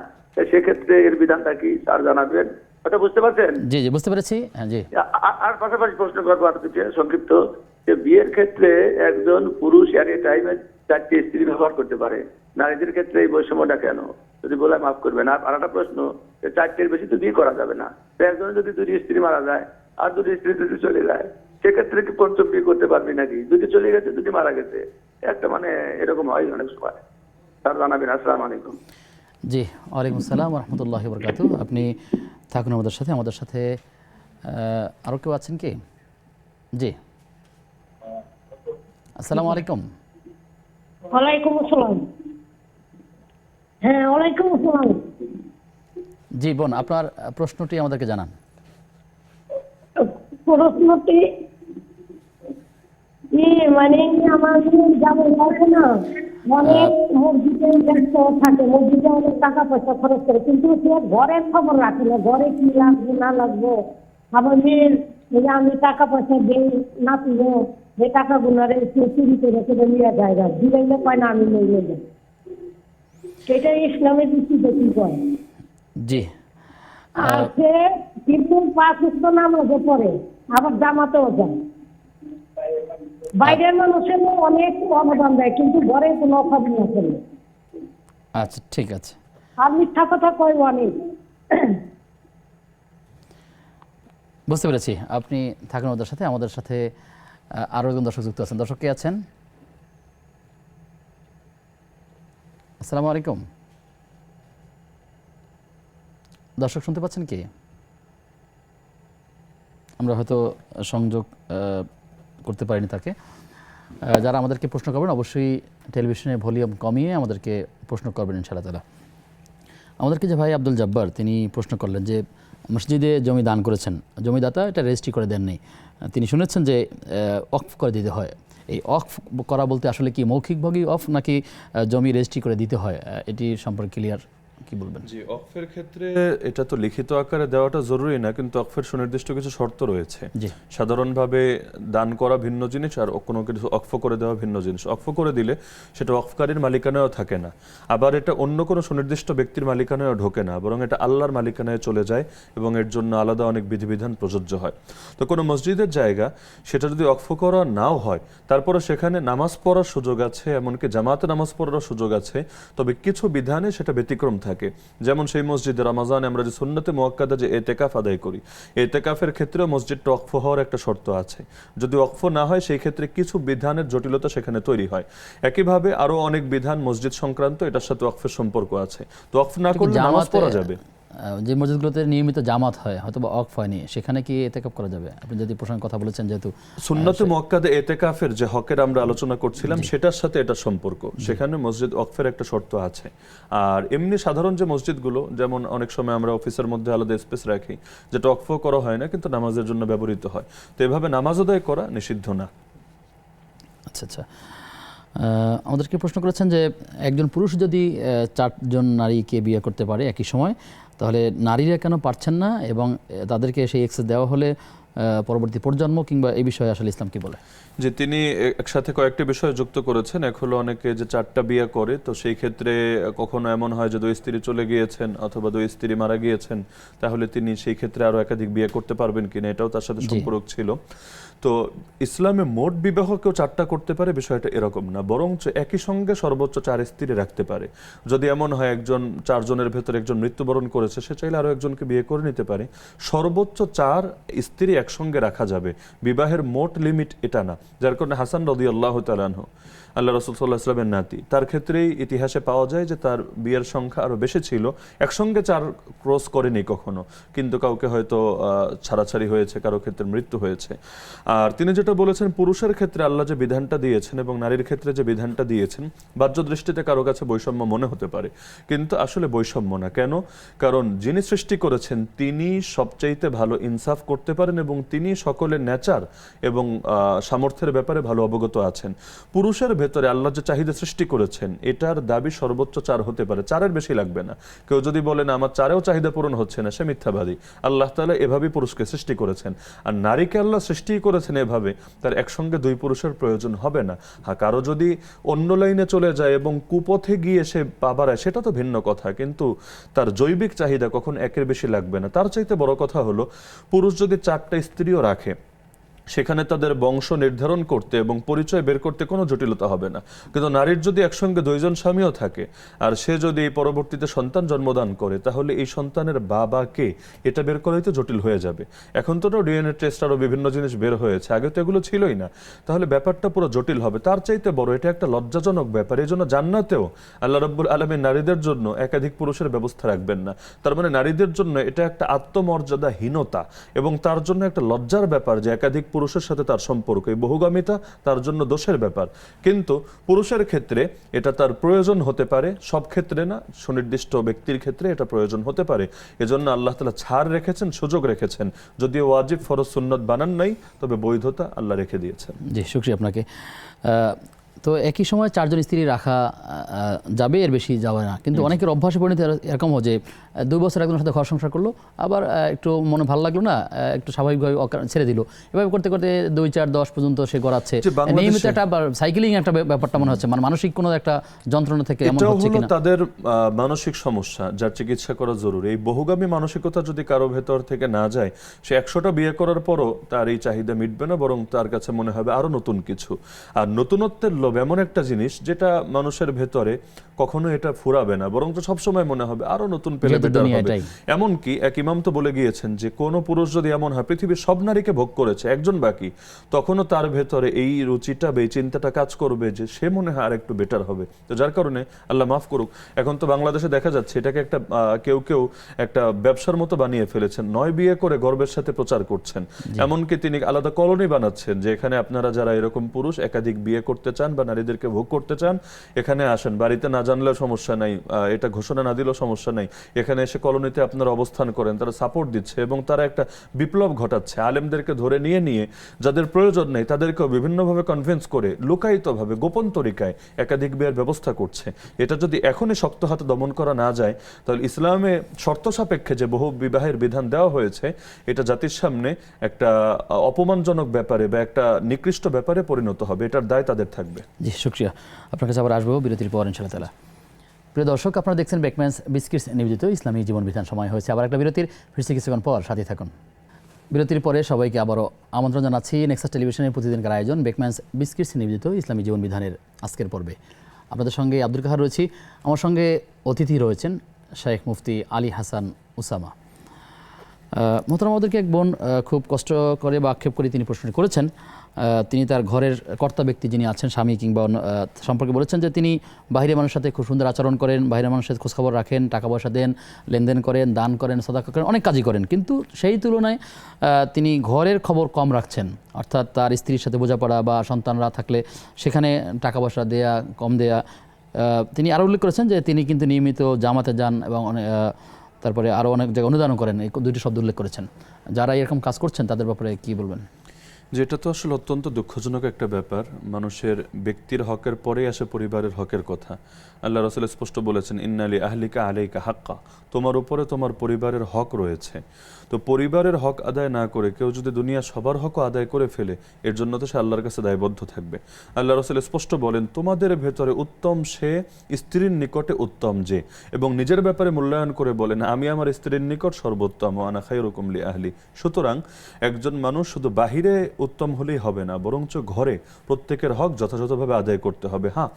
সেক্ষেত্রে এর বিধানটা কি স্যার জানাবেন? ওটা বুঝতে পারছেন? জি জি, বুঝতে পেরেছি। হ্যাঁ, জি। আর পাশাপাশি প্রশ্ন করবো আর কিছু সংক্ষিপ্ত, যে বিয়ের ক্ষেত্রে একজন পুরুষ এক টাইমে 4টি স্ত্রী ব্যবহার করতে পারে, নারীদের ক্ষেত্রে এই বৈষম্যটা কেন? যদি বলে মাফ করবেন। আর একটা প্রশ্ন, 4টির বেশি তো বিয়ে করা যাবে না, তো একজনের যদি 2টি স্ত্রী মারা যায় আর 2টি স্ত্রী যদি চলে যায়, সেক্ষেত্রে কি পঞ্চম বিয়ে করতে পারবি নাকি? 2টি চলে গেছে, 2টি মারা গেছে, একটা মানে এরকম হয় অনেক সময়, স্যার জানাবেন। আসসালামু আলাইকুম। জি, ওয়ালাইকুম আসসালাম ওয়া রাহমাতুল্লাহি ওয়া বারাকাতুহু। আপনি থাকুন আমাদের সাথে। আমাদের সাথে আরও কেউ আছেন কি? জি, আসসালামু আলাইকুম। ওয়ালাইকুম আসসালাম। হ্যাঁ, ওয়ালাইকুম আসসালাম। জি বোন, আপনার প্রশ্নটি আমাদেরকে জানান। প্রশ্নটি মানে আমার যাবো যাবে না, অনেক মসজিদে ব্যস্ত থাকে, মসজিদে অনেক টাকা পয়সা খরচ করে, কিন্তু সে ঘরের খবর রাখে না, ঘরে কি লাগবে না লাগবে। আবার মেয়ের আমি টাকা পয়সা দিই না, তুলে যে টাকাগুলো সে চুরি করে সেটা নিয়ে যায়, দিলে পায় না, আমি নিয়ে যাই। সেটা ইসলামের দৃষ্টিতে কি করে? জি, আর সে কিন্তু 5 ওয়াক্ত নামাজও পড়ে, আবার জামাতেও যায়। বাইরের মানুষের অনেক অবদান দেয়, কিন্তু ঘরে কোনো অভাব না করে। আচ্ছা, ঠিক আছে। আর মিথ্যা কথা কয় অনেক। বুঝতে পেরেছি। আপনি থাকুন আমাদের সাথে। আমাদের সাথে আরও একজন দর্শক যুক্ত আছেন। দর্শক কে আছেন? আসসালামু আলাইকুম। দর্শক শুনতে পাচ্ছেন কি? আমরা হয়তো সংযোগ করতে পারিনি তাকে। যারা আমাদেরকে প্রশ্ন করবেন অবশ্যই টেলিভিশনের ভলিউম কমিয়ে আমাদেরকে প্রশ্ন করবেন ইনশাআল্লাহ তাআলা। আমাদেরকে যে ভাই আব্দুল জব্বার, তিনি প্রশ্ন করলেন যে মসজিদে জমি দান করেছেন, জমিদাতা এটা রেজিস্ট্রি করে দেননি, তিনি শুনেছেন যে ওয়াকফ করে দিতে হয়। এই ওয়াকফ করা বলতে আসলে কি মৌখিকভাবেই ওয়াকফ, নাকি জমি রেজিস্ট্রি করে দিতে হয়? এটি সম্পর্কে ক্লিয়ার কি বলবেন? জি, ওয়াকফের ক্ষেত্রে এটা তো লিখিত আকারে দেওয়াটা জরুরি না, কিন্তু ওয়াকফের সুনির্দিষ্ট কিছু শর্ত রয়েছে। সাধারণভাবে দান করা ভিন্ন জিনিস, আর কোনো কিছু ওয়াকফ করে দেওয়া ভিন্ন জিনিস। ওয়াকফ করে দিলে সেটা ওয়াকফকারীর মালিকানায়ও থাকে না, আবার এটা অন্য কোনো সুনির্দিষ্ট ব্যক্তির মালিকানায়ও ঢোকে না, বরং এটা আল্লাহর মালিকানায় চলে যায় এবং এর জন্য আলাদা অনেক বিধিবিধান প্রযোজ্য হয়। তো কোনো মসজিদের জায়গা সেটা যদি ওয়াকফ করা নাও হয়, তারপরে সেখানে নামাজ পড়ার সুযোগ আছে, এমনকি জামাতে নামাজ পড়ার সুযোগ আছে, তবে কিছু বিধানে সেটা ব্যতিক্রম থাকে। যেমন সেই মসজিদে রমাজানে আমরা যে সুন্নতে মুআক্কাদা যে ইতিকাফ আদায় করি, ইতিকাফের ক্ষেত্রেও মসজিদটা ওয়াকফ হওয়ার একটা শর্ত আছে। যদি ওয়াকফ না হয় সেই ক্ষেত্রে কিছু বিধানের জটিলতা সেখানে তৈরি হয়। একইভাবে আরো অনেক বিধান মসজিদ সংক্রান্ত, এটার সাথে ওয়াকফের সম্পর্ক আছে। তো ওয়াকফ না করলে নামাজ পড়া যাবে। যে মসজিদগুলোতে নিয়মিত জামাত হয় হয়তো বা ওয়াকফ হয়নি, সেখানে কি এতেকাফ করা যাবে? আপনি যদি প্রসঙ্গে কথা বলেছেন, যেহেতু সুন্নতে মুআক্কাদে এতেকাফের যে হকের আমরা আলোচনা করছিলাম সেটার সাথে এটা সম্পর্ক। সেখানে মসজিদ ওয়াকফের একটা শর্ত আছে। আর এমনি সাধারণ যে মসজিদগুলো, যেমন অনেক সময় আমরা অফিসের মধ্যে আলাদা স্পেস রাখি যেটা ওয়াকফ করা হয় না কিন্তু নামাজের জন্য ব্যবহৃত হয়, তো এভাবে নামাজ আদায় করা নিষিদ্ধ না। আচ্ছা আচ্ছা, আমাদেরকে প্রশ্ন করেছেন যে একজন পুরুষ যদি 4 জন নারীকে বিয়ে করতে পারে একই সময়, তাহলে নারীরা কেন পারছেন না, এবং তাদেরকে সেই অ্যাক্সেস দেওয়া হলে পরবর্তী প্রজন্ম কিংবা এই বিষয়ে আসলে ইসলাম কি বলে? যে তিনি একসাথে কয়েকটি বিষয় যুক্ত করেছেন। এক হলো অনেকে যে 4টা বিয়ে করে, তো সেই ক্ষেত্রে কখনো এমন হয় যে 2 স্ত্রী চলে গিয়েছেন অথবা 2 স্ত্রী মারা গিয়েছেন, তাহলে তিনি সেই ক্ষেত্রে আরো একাধিক বিয়ে করতে পারবেন কিনা, এটাও তার সাথে সম্পর্ক ছিল। তো ইসলামে মোট বিবাহ কেউ 4টা করতে পারে বিষয়টা এরকম না, বরঞ্চ একই সঙ্গে সর্বোচ্চ 4 স্ত্রী রাখতে পারে। যদি এমন হয় একজন 4 জনের ভেতরে একজন মৃত্যুবরণ করেছে, সে চাইলে আরো একজনকে বিয়ে করে নিতে পারে। সর্বোচ্চ 4 স্ত্রী একসঙ্গে রাখা যাবে, বিবাহের মোট লিমিট এটা না। যার কারণে হাসান রাদিয়াল্লাহু তাআলা আনহু, আল্লাহ রাসূল সাল্লাল্লাহু আলাইহি ওয়াসাল্লামের নাতি, তার ক্ষেত্রেই ইতিহাসে পাওয়া যায় যে তার বিয়ের সংখ্যা আরো বেশি ছিল, একসঙ্গে 4 ক্রস করেনি কখনো, কিন্তু কাউকে হয়তো ছাড়াছাড়ি হয়েছে, কারো ক্ষেত্রে মৃত্যু হয়েছে। আর তিনি যেটা বলেছেন, পুরুষের ক্ষেত্রে আল্লাহ যে বিধানটা দিয়েছেন এবং নারীর ক্ষেত্রে যে বিধানটা দিয়েছেন, বাহ্য দৃষ্টিতে কারো কাছে বৈষম্য মনে হতে পারে, কিন্তু আসলে বৈষম্য না। কেন? কারণ যিনি সৃষ্টি করেছেন তিনি সবচাইতে ভালো ইনসাফ করতে পারেন এবং তিনি সকলের নেচার এবং সামর্থ্যের ব্যাপারে ভালো অবগত আছেন। পুরুষের ভেতরে আল্লাহ যে চাহিদা সৃষ্টি করেছেন এটার দাবি সর্বোচ্চ 4 হতে পারে, 4-এর বেশি লাগবে না। কেউ যদি বলে না আমার 4-এও চাহিদা পূরণ হচ্ছে না, সে মিথ্যাবাদী। আল্লাহ তাআলা এভাবেই পুরুষকে সৃষ্টি করেছেন, আর নারীকে আল্লাহ সৃষ্টি করেছেন এভাবে, তার একসঙ্গে 2 পুরুষের প্রয়োজন হবে না। হ্যাঁ, কারো যদি অন্য লাইনে চলে যায় এবং কুপথে গিয়ে সে পা বাড়ায়, সেটা তো ভিন্ন কথা, কিন্তু তার জৈবিক চাহিদা কখন 1-এর বেশি লাগবে না। তার চাইতে বড় কথা হলো, পুরুষ যদি 4টা স্ত্রীও রাখে, সেখানে তাদের বংশ নির্ধারণ করতে এবং পরিচয় বের করতে কোনো জটিলতা হবে না। কিন্তু নারীর যদি একসঙ্গে 2 জন স্বামীও থাকে আর সে যদি পরবর্তীতে সন্তান জন্মদান করে, তাহলে এই সন্তানের বাবা কে এটা বের করাই তো জটিল হয়ে যাবে। এখন তো ডিএনএ টেস্ট আরও বিভিন্ন জিনিস বের হয়েছে, আগে তো এগুলো ছিলই না, তাহলে ব্যাপারটা পুরো জটিল হবে। তার চাইতে বড় এটা একটা লজ্জাজনক ব্যাপার। এই জন্য জান্নাতেও আল্লাহ রাব্বুল আলামিন নারীদের জন্য একাধিক পুরুষের ব্যবস্থা রাখবেন না। তার মানে নারীদের জন্য এটা একটা আত্মমর্যাদাহীনতা এবং তার জন্য একটা লজ্জার ব্যাপার যে একাধিক পুরুষের সাথে তার সম্পর্ক, এই বহুগামিতা তার জন্য দোষের ব্যাপার। কিন্তু পুরুষের ক্ষেত্রে এটা তার প্রয়োজন হতে পারে, সব ক্ষেত্রে না, সুনির্দিষ্ট ব্যক্তির ক্ষেত্রে এটা প্রয়োজন হতে পারে। এজন্য আল্লাহ তাআলা ছাড় রেখেছেন, সুযোগ রেখেছেন। যদিও ওয়াজিব ফরজ সুন্নত বানান নাই, তবে বৈধতা আল্লাহ রেখে দিয়েছেন। জি, শুকরিয়া আপনাকে। তো একই সময় 4 জন স্ত্রী রাখা যাবে, এর বেশি যাবে না, কিন্তু অনেকের অভ্যাসে পরিণত এরকম হয় যে 2 বছর একজনের সাথে ঘর সংসার করলো, আবার একটু মনে ভালো লাগলো না, একটু স্বাভাবিকভাবে ছেড়ে দিল। এভাবে করতে করতে 2, 4, 10 পর্যন্ত সে গড়াচ্ছে। নিয়মিত একটা সাইকেলিং একটা ব্যাপারটা মনে হচ্ছে, মানে মানসিক কোনো একটা যন্ত্রণা থেকে এমন হচ্ছে কিনা? তাদের মানসিক সমস্যা, যার চিকিৎসা করা জরুরি। এই বহুগামী মানসিকতা যদি কারো ভেতর থেকে না যায়, সে 100টা বিয়ে করার পরও তার এই চাহিদা মিটবে না, বরং তার কাছে মনে হবে আরো নতুন কিছু। আর নতুনত্বের লোভ এমন একটা জিনিস যেটা মানুষের ভেতরে কখনো এটা ফুরাবে না, বরং তো সবসময় মনে হবে আরো নতুন পেলে বেটার হবে। এমনকি এক ইমাম তো বলে গিয়েছেন যে কোনো পুরুষ যদি এমন হয় পৃথিবীর সব নারীকে ভোগ করেছে, একজন বাকি, তখনও তার ভেতরে এই রুচিটা বা এই চিন্তাটা কাজ করবে যে সে মনে হয় আর একটু বেটার হবে। তো যার কারণে আল্লাহ মাফ করুক, এখন তো বাংলাদেশে দেখা যাচ্ছে এটাকে একটা কেউ কেউ একটা ব্যবসার মতো বানিয়ে ফেলেছেন। 9 বিয়ে করে গর্বের সাথে প্রচার করছেন, এমনকি তিনি আলাদা কলোনি বানাচ্ছেন যে এখানে আপনারা যারা এরকম পুরুষ একাধিক বিয়ে করতে চান বা নারীদেরকে ভোগ করতে চান, এখানে আসেন। বাড়িতে না জানলেও সমস্যা নাই, এটা ঘোষণা না দিলেও সমস্যা নাই, এখানে এসে কলোনিতে আপনারা অবস্থান করেন। তারা সাপোর্ট দিচ্ছে এবং তারা একটা বিপ্লব ঘটাচ্ছে। আলেমদেরকে ধরে নিয়ে যাদের প্রয়োজন নেই তাদেরকেও বিভিন্নভাবে কনভিন্স করে লুকায়িতভাবে গোপন তরিকায় একাধিক বিয়ের ব্যবস্থা করছে। এটা যদি এখনই শক্ত হাতে দমন করা না যায়, তাহলে ইসলামে শর্ত সাপেক্ষে যে বহু বিবাহের বিধান দেওয়া হয়েছে, এটা জাতির সামনে একটা অপমানজনক ব্যাপারে বা একটা নিকৃষ্ট ব্যাপারে পরিণত হবে। এটার দায় তাদের থাকবে। জি, শুকরিয়া। আপনার কাছে আবার আসবো বিরতির পর ইনশাআল্লাহ তাআলা। প্রিয় দর্শক, আপনারা দেখছেন বেকম্যানস বিস্কিটস নিবেদিত ইসলামী জীবন বিধান। সময় হয়েছে আবার একটা বিরতির, ফিরছি কিছুক্ষণ পর, সাথে থাকুন। বিরতির পরে সবাইকে আবারও আমন্ত্রণ জানাচ্ছি নেক্সাস টেলিভিশনের প্রতিদিনকার আয়োজন বেকম্যানস বিস্কিটস নিবেদিত ইসলামী জীবন বিধানের আজকের পর্বে। আপনাদের সঙ্গে আব্দুল কাহার রয়েছি, আমার সঙ্গে অতিথি রয়েছেন শেখ মুফতি আলী হাসান উসামা। মোহতারাম, আমাদেরকে এক বোন খুব কষ্ট করে বা আক্ষেপ করে তিনি প্রশ্ন করেছেন তিনি তার ঘরের কর্তা ব্যক্তি যিনি আছেন স্বামী কিংবা অন্য সম্পর্কে বলেছেন যে তিনি বাইরের মানুষের সাথে খুব সুন্দর আচরণ করেন, বাইরের মানুষের সাথে খোঁজখবর রাখেন, টাকা পয়সা দেন, লেনদেন করেন, দান করেন, সাদাকা করেন, অনেক কাজই করেন, কিন্তু সেই তুলনায় তিনি ঘরের খবর কম রাখছেন। অর্থাৎ তার স্ত্রীর সাথে বোঝাপড়া বা সন্তানরা থাকলে সেখানে টাকা পয়সা দেয়া কম দেয়া। তিনি আরও উল্লেখ করেছেন যে তিনি কিন্তু নিয়মিত জামাতে যান এবং তারপরে আরও অনেক জায়গায় অনুদানও করেন। এই দুইটি শব্দ উল্লেখ করেছেন। যারা এরকম কাজ করছেন তাদের ব্যাপারে কি বলবেন? যেটা তো আসলে অত্যন্ত দুঃখজনক একটা ব্যাপার। মানুষের ব্যক্তির হকের পরেই আসে পরিবারের হকের কথা। আল্লাহ রাসূল স্পষ্ট বলেছেন, ইন্নালি আহলিকা আলাইকা হাক্কা, তোমার উপরে তোমার পরিবারের হক রয়েছে। তো পরিবারের হক আদায় না করে কেউ যদি দুনিয়া সবার হকও আদায় করে ফেলে, এর জন্য তো সে আল্লাহর কাছে দায়বদ্ধ থাকবে। আল্লাহ রাসূল স্পষ্ট বলেন, তোমাদের ভেতরে উত্তম সে, স্ত্রীর নিকটে উত্তম যে, এবং নিজের ব্যাপারে মূল্যায়ন করে বলেন, আমি আমার স্ত্রীর নিকট সর্বোত্তম, আনা খায়রুকুম লি আহলি। সুতরাং একজন মানুষ শুধু বাহিরে উত্তম হলেই হবে না, বরঞ্চ ঘরে প্রত্যেকের হক যথাযথভাবে আদায় করতে হবে। হ্যাঁ,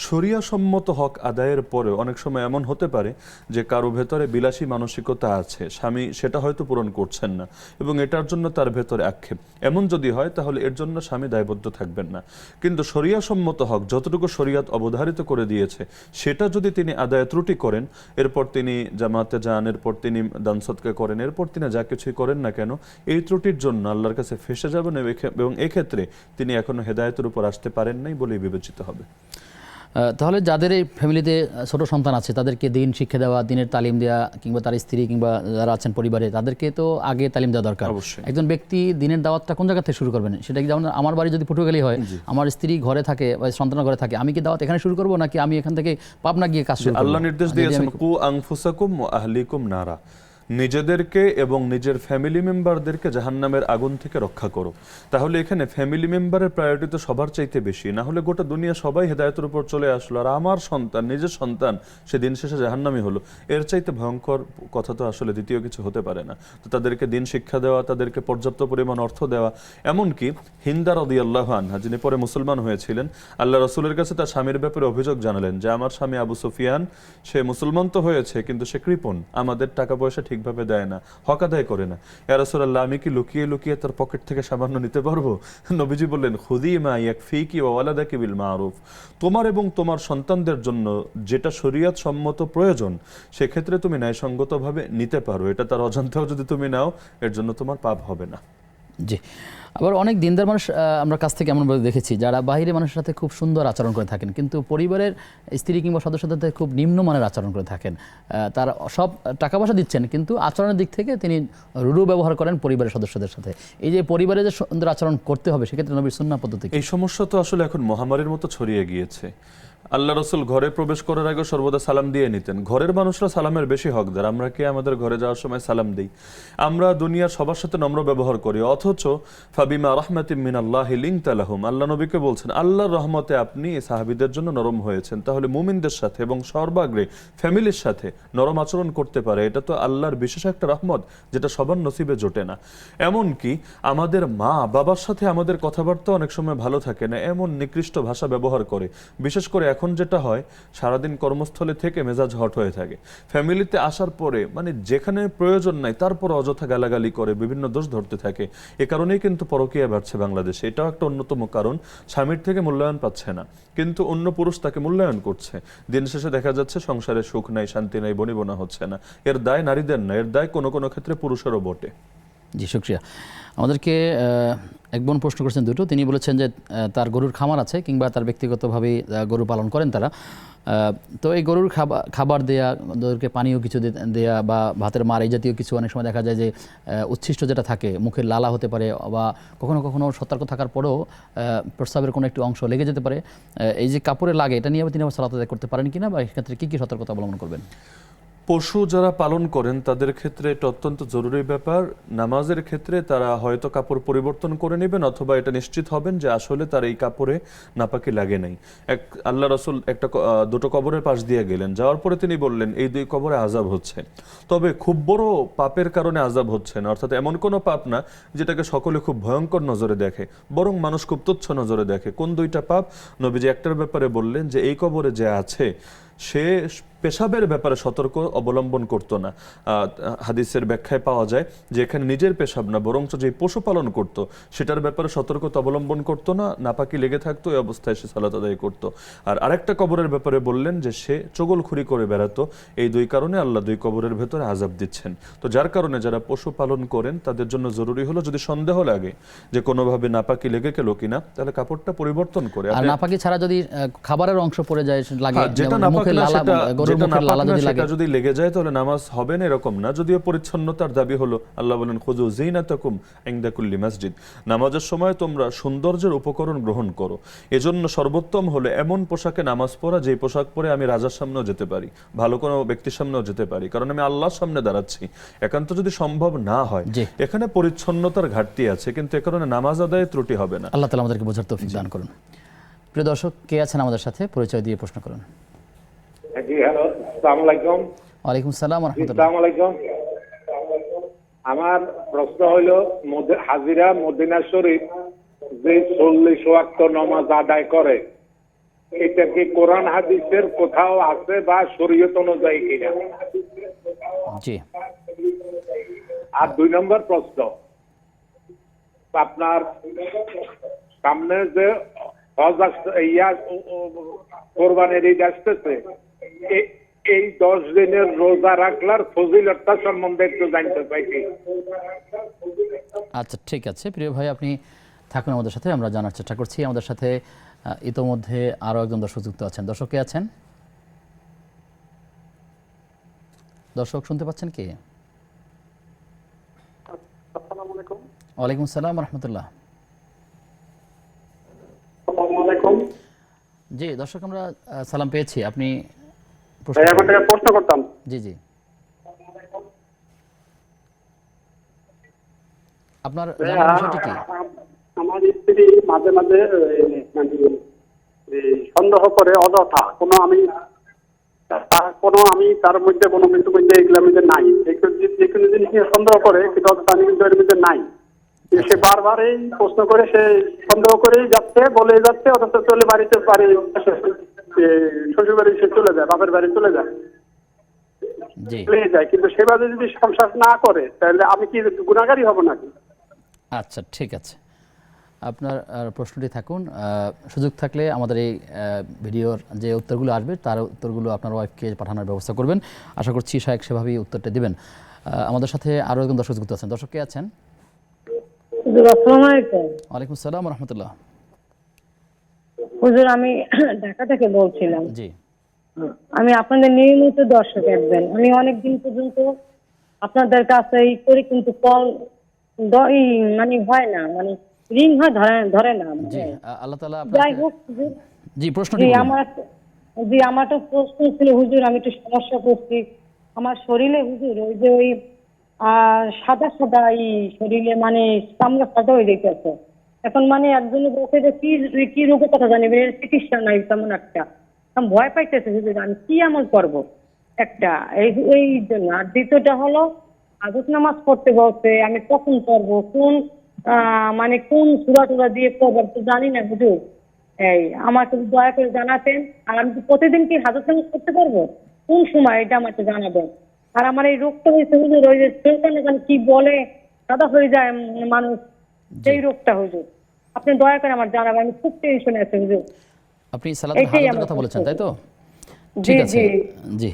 শরিয়া সম্মত হক আদায়ের পরে অনেক সময় এমন হতে পারে যে কারো ভেতরে বিলাসী মানসিকতা আছে, স্বামী সেটা হয়তো পূরণ করছেন না এবং এটার জন্য তার ভেতরে আক্ষেপ। এমন যদি হয় তাহলে এর জন্য স্বামী দায়বদ্ধ থাকবেন না। কিন্তু শরিয়া সম্মত হক যতটুকু শরিয়াত অবধারিত করে দিয়েছে সেটা যদি তিনি আদায় ত্রুটি করেন, এরপর তিনি জামাতে যান, এরপর তিনি দান সদকা করেন, এরপর তিনি যা কিছুই করেন না কেন, এই ত্রুটির জন্য আল্লাহর কাছে ফেঁসে যাবেন এবং এক্ষেত্রে তিনি এখনো হেদায়েতের উপর আসতে পারেন নাই বলেই বিবেচিত হবে। তাহলে যাদের এই ফ্যামিলিতে ছোট সন্তান আছে তাদেরকে দিন শিক্ষা দেওয়া, দিনের তালিম দেওয়া, কিংবা তার স্ত্রী কিংবা যারা আছেন পরিবারে তাদেরকে তো আগে তালিম দেওয়া দরকার। অবশ্যই। একজন ব্যক্তি দিনের দাওয়াতটা কোন জায়গা থেকে শুরু করবেন? সেটা কি যেমন আমার বাড়ি যদি পটুয়াখালী হয়, আমার স্ত্রী ঘরে থাকে বা সন্তান ঘরে থাকে, আমি কি দাওয়াত এখানে শুরু করবো নাকি আমি এখান থেকে পাবনা গিয়ে কাজ শুরু করব? আল্লাহ নির্দেশ দিয়েছেন, কু আনফুসাকুম ওয়া আহলিকুম নারা, নিজেদেরকে এবং নিজের ফ্যামিলি মেম্বারদেরকে জাহান্নামের আগুন থেকে রক্ষা করো। তাহলে এখানে ফ্যামিলি মেম্বারের প্রায়োরিটি তো সবার চাইতে বেশি, না হলে গোটা দুনিয়া সবাই হেদায়েতের উপর চলে আসলো আর আমার সন্তান, নিজের সন্তান সে দিন শেষে জাহান্নামী হলো। এর চাইতে ভয়ঙ্কর কথা তো আসলে দ্বিতীয় কিছু হতে পারে না। তো তাদেরকে দিন শিক্ষা দেওয়া, তাদেরকে পর্যাপ্ত পরিমাণ অর্থ দেওয়া। এমনকি হিন্দা রাদিয়াল্লাহু আনহা, যিনি পরে মুসলমান হয়েছিলেন, আল্লাহ রাসূলের কাছে তার স্বামীর ব্যাপারে অভিযোগ জানালেন যে আমার স্বামী আবু সুফিয়ান, সে মুসলমান তো হয়েছে কিন্তু সে কৃপণ, আমাদের টাকা পয়সা ঠিকভাবে দেয় না, হক আদায় করে না। ইয়া রাসূলুল্লাহ, আমি কি লুকিয়ে লুকিয়ে তার পকেট থেকে সামান্য নিতে পারবো? নবীজি বললেন, খুদি মা ইয়াকফিকি ওয়া ওয়ালাদাকি বিল মারুফ, তোমার এবং তোমার সন্তানদের জন্য যেটা শরীয়ত সম্মত প্রয়োজন সেক্ষেত্রে তুমি ন্যায়সঙ্গতভাবে নিতে পারো। এটা তার অজান্তেও যদি তুমি নাও, এর জন্য তোমার পাপ হবে না। জি। আবার অনেক দিনদার মানুষ আমরা কাছ থেকে এমনভাবে দেখেছি যারা বাইরের মানুষের সাথে খুব সুন্দর আচরণ করে থাকেন, কিন্তু পরিবারের স্ত্রী কিংবা সদস্যদের সাথে খুব নিম্নমানের আচরণ করে থাকেন। তার সব টাকা পয়সা দিচ্ছেন কিন্তু আচরণের দিক থেকে তিনি রূঢ় ব্যবহার করেন পরিবারের সদস্যদের সাথে। এই যে পরিবারে যে সুন্দর আচরণ করতে হবে সেক্ষেত্রে নবীর সুন্নাহ পদ্ধতি কি? এই সমস্যা তো আসলে এখন মহামারীর মতো ছড়িয়ে গিয়েছে। আল্লাহ রাসূল ঘরে প্রবেশ করার আগে সর্বদা সালাম দিয়ে নিতেন। ঘরের মানুষরা সালামের বেশি হকদার। আমরা কি আমাদের ঘরে যাওয়ার সময় সালাম দিই? আমরা দুনিয়ার সবার সাথে নম্র ব্যবহার করি, অথচ ফাবিমা রাহমাতিম মিনাল্লাহি লিনতা লাহুম, আল্লাহ নবীকে বলছেন আল্লাহর রহমতে আপনি সাহাবীদের জন্য নরম হয়েছেন। তাহলে মুমিনদের সাথে এবং সর্বাগ্রে ফ্যামিলির সাথে নরম আচরণ করতে পারে, এটা তো আল্লাহর বিশেষ একটা রহমত যেটা সবার নসিবে জোটে না। এমনকি আমাদের মা বাবার সাথে আমাদের কথাবার্তা অনেক সময় ভালো থাকে না, এমন নিকৃষ্ট ভাষা ব্যবহার করে। বিশেষ করে এখন যেটা হয়, সারাদিন কর্মস্থলে থেকে মেজাজ হট হয়ে থাকে, ফ্যামিলিতে আসার পরে মানে যেখানে প্রয়োজন নাই তারপর অযথা গালাগালি করে, বিভিন্ন দোষ ধরতে থাকে। এ কারণেই কিন্তু পরকীয়া বাড়ছে বাংলাদেশে। এটাও একটা অন্যতম কারণ। স্বামীর থেকে মূল্যায়ন পাচ্ছে না, কিন্তু অন্য পুরুষ তাকে মূল্যায়ন করছে। দিন শেষে দেখা যাচ্ছে সংসারে সুখ নাই, শান্তি নাই, বনিবনা হচ্ছে না। এর দায় নারীদের না, এর দায় কোনো কোনো ক্ষেত্রে পুরুষেরও বটে। জি, শুকরিয়া। আমাদেরকে এক বোন প্রশ্ন করেছেন দুটো। তিনি বলেছেন যে তার গরুর খামার আছে কিংবা তার ব্যক্তিগতভাবেই গরু পালন করেন তারা, তো এই গরুর খাবার দেয়া, ওদেরকে পানীয় কিছু দেয়া বা ভাতের মার এই জাতীয় কিছু, অনেক সময় দেখা যায় যে উচ্ছিষ্ট যেটা থাকে মুখের লালা হতে পারে বা কখনো কখনো সতর্ক থাকার পরেও প্রস্রাবের কোনো একটু অংশ লেগে যেতে পারে। এই যে কাপড়ে লাগে, এটা নিয়ে তিনি আবার সালাত আদায় করতে পারেন কিনা বা এক্ষেত্রে কী কী সতর্কতা অবলম্বন করবেন? পশু যারা পালন করেন তাদের ক্ষেত্রে এটা অত্যন্ত জরুরি ব্যাপার। নামাজের ক্ষেত্রে তারা হয়তো কাপড় পরিবর্তন করে নেবেন অথবা এটা নিশ্চিত হবেন যে আসলে তার এই কাপড়ে নাপাকি লাগে নাই। আল্লাহ রাসূল দুটো কবরের পাশ দিয়ে গেলেন, যাওয়ার পরে তিনি বললেন এই দুই কবরে আযাব হচ্ছে, তবে খুব বড় পাপের কারণে আযাব হচ্ছে না, অর্থাৎ এমন কোনো পাপ না যেটাকে সকলে খুব ভয়ঙ্কর নজরে দেখে, বরং মানুষ খুব তুচ্ছ নজরে দেখে। কোন দুইটা পাপ? নবীজি একটার ব্যাপারে বললেন যে এই কবরে যে আছে সে পেশাবের ব্যাপারে সতর্ক অবলম্বন করতো না। হাদিসের ব্যাখ্যায় পাওয়া যায় যে এখানে নিজের পেশাব না, বরঞ্চ যে পশুপালন করত সেটার ব্যাপারে সতর্কতা অবলম্বন করতো না, নাপাকি লেগে থাকতো, এই অবস্থায় সে সালাত আদায় করতো। আর আরেকটা কবরের ব্যাপারে বললেন যে সে চগলখুরি করে বেড়াতো। এই দুই কারণে আল্লাহ দুই কবরের ভেতরে আযাব দিচ্ছেন। তো যার কারণে যারা পশুপালন করেন তাদের জন্য জরুরি হলো, যদি সন্দেহ লাগে যে কোনোভাবে নাপাকি লেগে গেল কিনা, তাহলে কাপড়টা পরিবর্তন করে, আর নাপাকি ছাড়া যদি খাবারের অংশ পড়ে যায় লাগে, যেটা যেমন নাপাক মুখে না লালা, গরুর যেটা মুখে লালা নাপাক না যদি লাগে, সেটা যদি লেগে যায় তাহলে নামাজ হবে না, এরকম না। যদিও পরিচ্ছন্নতার দাবি হলো, আল্লাহ বলেন খুযু যিনাতাকুম ইনদা কুল্লি মসজিদ, নামাজের সময় তোমরা সৌন্দর্যের উপকরণ গ্রহণ করো। এজন্য সর্বোত্তম হলো এমন পোশাকে নামাজ পড়া যে পোশাক পরে আমি রাজার সামনেও যেতে পারি, ভালো কোনো ব্যক্তির সামনেও যেতে পারি, কারণ আমি আল্লাহর সামনে দাঁড়াচ্ছি। একান্ত যদি সম্ভব না হয়, এখানে পরিচ্ছন্নতার ঘাটতি আছে, কিন্তু এ কারণে নামাজ আদায়ে ত্রুটি হবে না। আল্লাহ তাআলা আমাদেরকে বোঝার তৌফিক দান করুন। প্রিয় দর্শক, কে আছেন আমাদের সাথে, পরিচয় দিয়ে প্রশ্ন করুন। জি হ্যালো, আসসালামু আলাইকুম। ওয়ালাইকুম আসসালাম ওয়া রাহমাতুল্লাহ। আসসালামু আলাইকুম। আমার প্রশ্ন হলো, হাজিরা মদিনা শরীফ যে 40 ওয়াক্ত নামাজ আদায় করে, এটা কি কোরআন হাদিসের কোথাও আছে বা শরীয়ত অনুযায়ী কিনা? জি। আর 2 নম্বর প্রশ্ন, আপনার সামনে যে হজ কোরবানির ঈদ আসতেছে, এই 10 দিনের রোজা রাখলার ফজিলতটা সম্বন্ধে একটু জানতে চাইছি। আচ্ছা, ঠিক আছে প্রিয় ভাই, আপনি থাকুন আমাদের সাথে, আমরা জানার চেষ্টা করছি। আমাদের সাথে ইতোমধ্যে আরও একজন দর্শক যুক্ত আছেন। দর্শক কে আছেন? দর্শক শুনতে পাচ্ছেন কি? আসসালামু আলাইকুম। ওয়ালাইকুম আসসালাম ওয়া রাহমাতুল্লাহ। আসসালামু আলাইকুম। জি দর্শক, আমরা সালাম পেয়েছি। আপনি প্রশ্ন করতাম। জি জি, আপনার জানার বিষয়টি কি? আমার স্ত্রী মাঝে মাঝে সন্দেহ করে অযথা, আমি তার মধ্যে কোনো কিন্তু এগুলোর মধ্যে নাই, যে কোনো জিনিস নিয়ে সন্দেহ করে কিন্তু অযথা আমি কিন্তু এর মধ্যে নাই। সে বারবার এই প্রশ্ন করে, সে সন্দেহ করেই যাচ্ছে, বলে যাচ্ছে, অথচ চলে বাড়িতে শ্বশুর বাড়ি সে চলে যায়, বাপের বাড়ি চলে যায়, কিন্তু সেভাবে যদি সংসার না করে তাহলে আমি কি গুনাহগারী হব নাকি? আচ্ছা, ঠিক আছে, আপনার প্রশ্নটি থাকুন। সুযোগ থাকলে আমাদের এই ভিডিওর যে উত্তরগুলো আসবে তার উত্তরগুলো আপনার ওয়াইফকে পাঠানোর ব্যবস্থা করবেন। আশা করছি শায়েখ সেভাবেই উত্তরটা দিবেন। আমাদের সাথে আরও একজন দর্শক যুক্ত আছেন। দর্শক কে আছেন? আসসালামু আলাইকুম। ওয়ালাইকুম আসসালাম ওয়া রাহমাতুল্লাহ। হুজুর, আমি ঢাকা থেকে বলছিলাম। জি। আমি আপনাদের নিয়মিত দর্শক একজন। আমি অনেকদিন পর্যন্ত আপনাদের কাছে করি, কিন্তু কল মানে হয় না, মানে রিং হয়, ধরে না। জি, আল্লাহ তাআলা যাই হোক, জি প্রশ্নটি বলুন। আমার তো প্রশ্ন ছিল হুজুর, আমি একটু সমস্যা করছি আমার শরীরে হুজুর, ওই সাদা সাদা শরীরে মানে চামড়া সাদা হয়ে যেতেছে। এখন মানে একজনে বলছে যে কি রোগের কথা জানি, চিকিৎসা নাই তেমন একটা। আমি ভয় পাইতেছে হুজুর, আমি কি আমল করবো একটা, এই জন্য। আর দ্বিতীয়টা হলো, আযর নামাজ পড়তে বলছে, আমি কখন করবো, কোন সূরা টুরা দিয়ে পড়বো তো জানি না হুজুর। আমাকে দয়া করে জানাতেন। আর আমি প্রতিদিন কি হাজত নামাজ করতে পারবো, কোন সময়, এটা আমাকে জানাবেন। আর আমার এই রোগটা হয়েছে হুজুর, ওই যে কি বলে সাদা হয়ে যায় মানুষ, সেই রোগটা হুজুর। আপনি দয়া করে আমার জানাবেন, আমি খুব টেনশনে আছি হুজুর। আপনি সালাতের হালাতের কথা বলেছেন, তাই তো? ঠিক আছে, জি।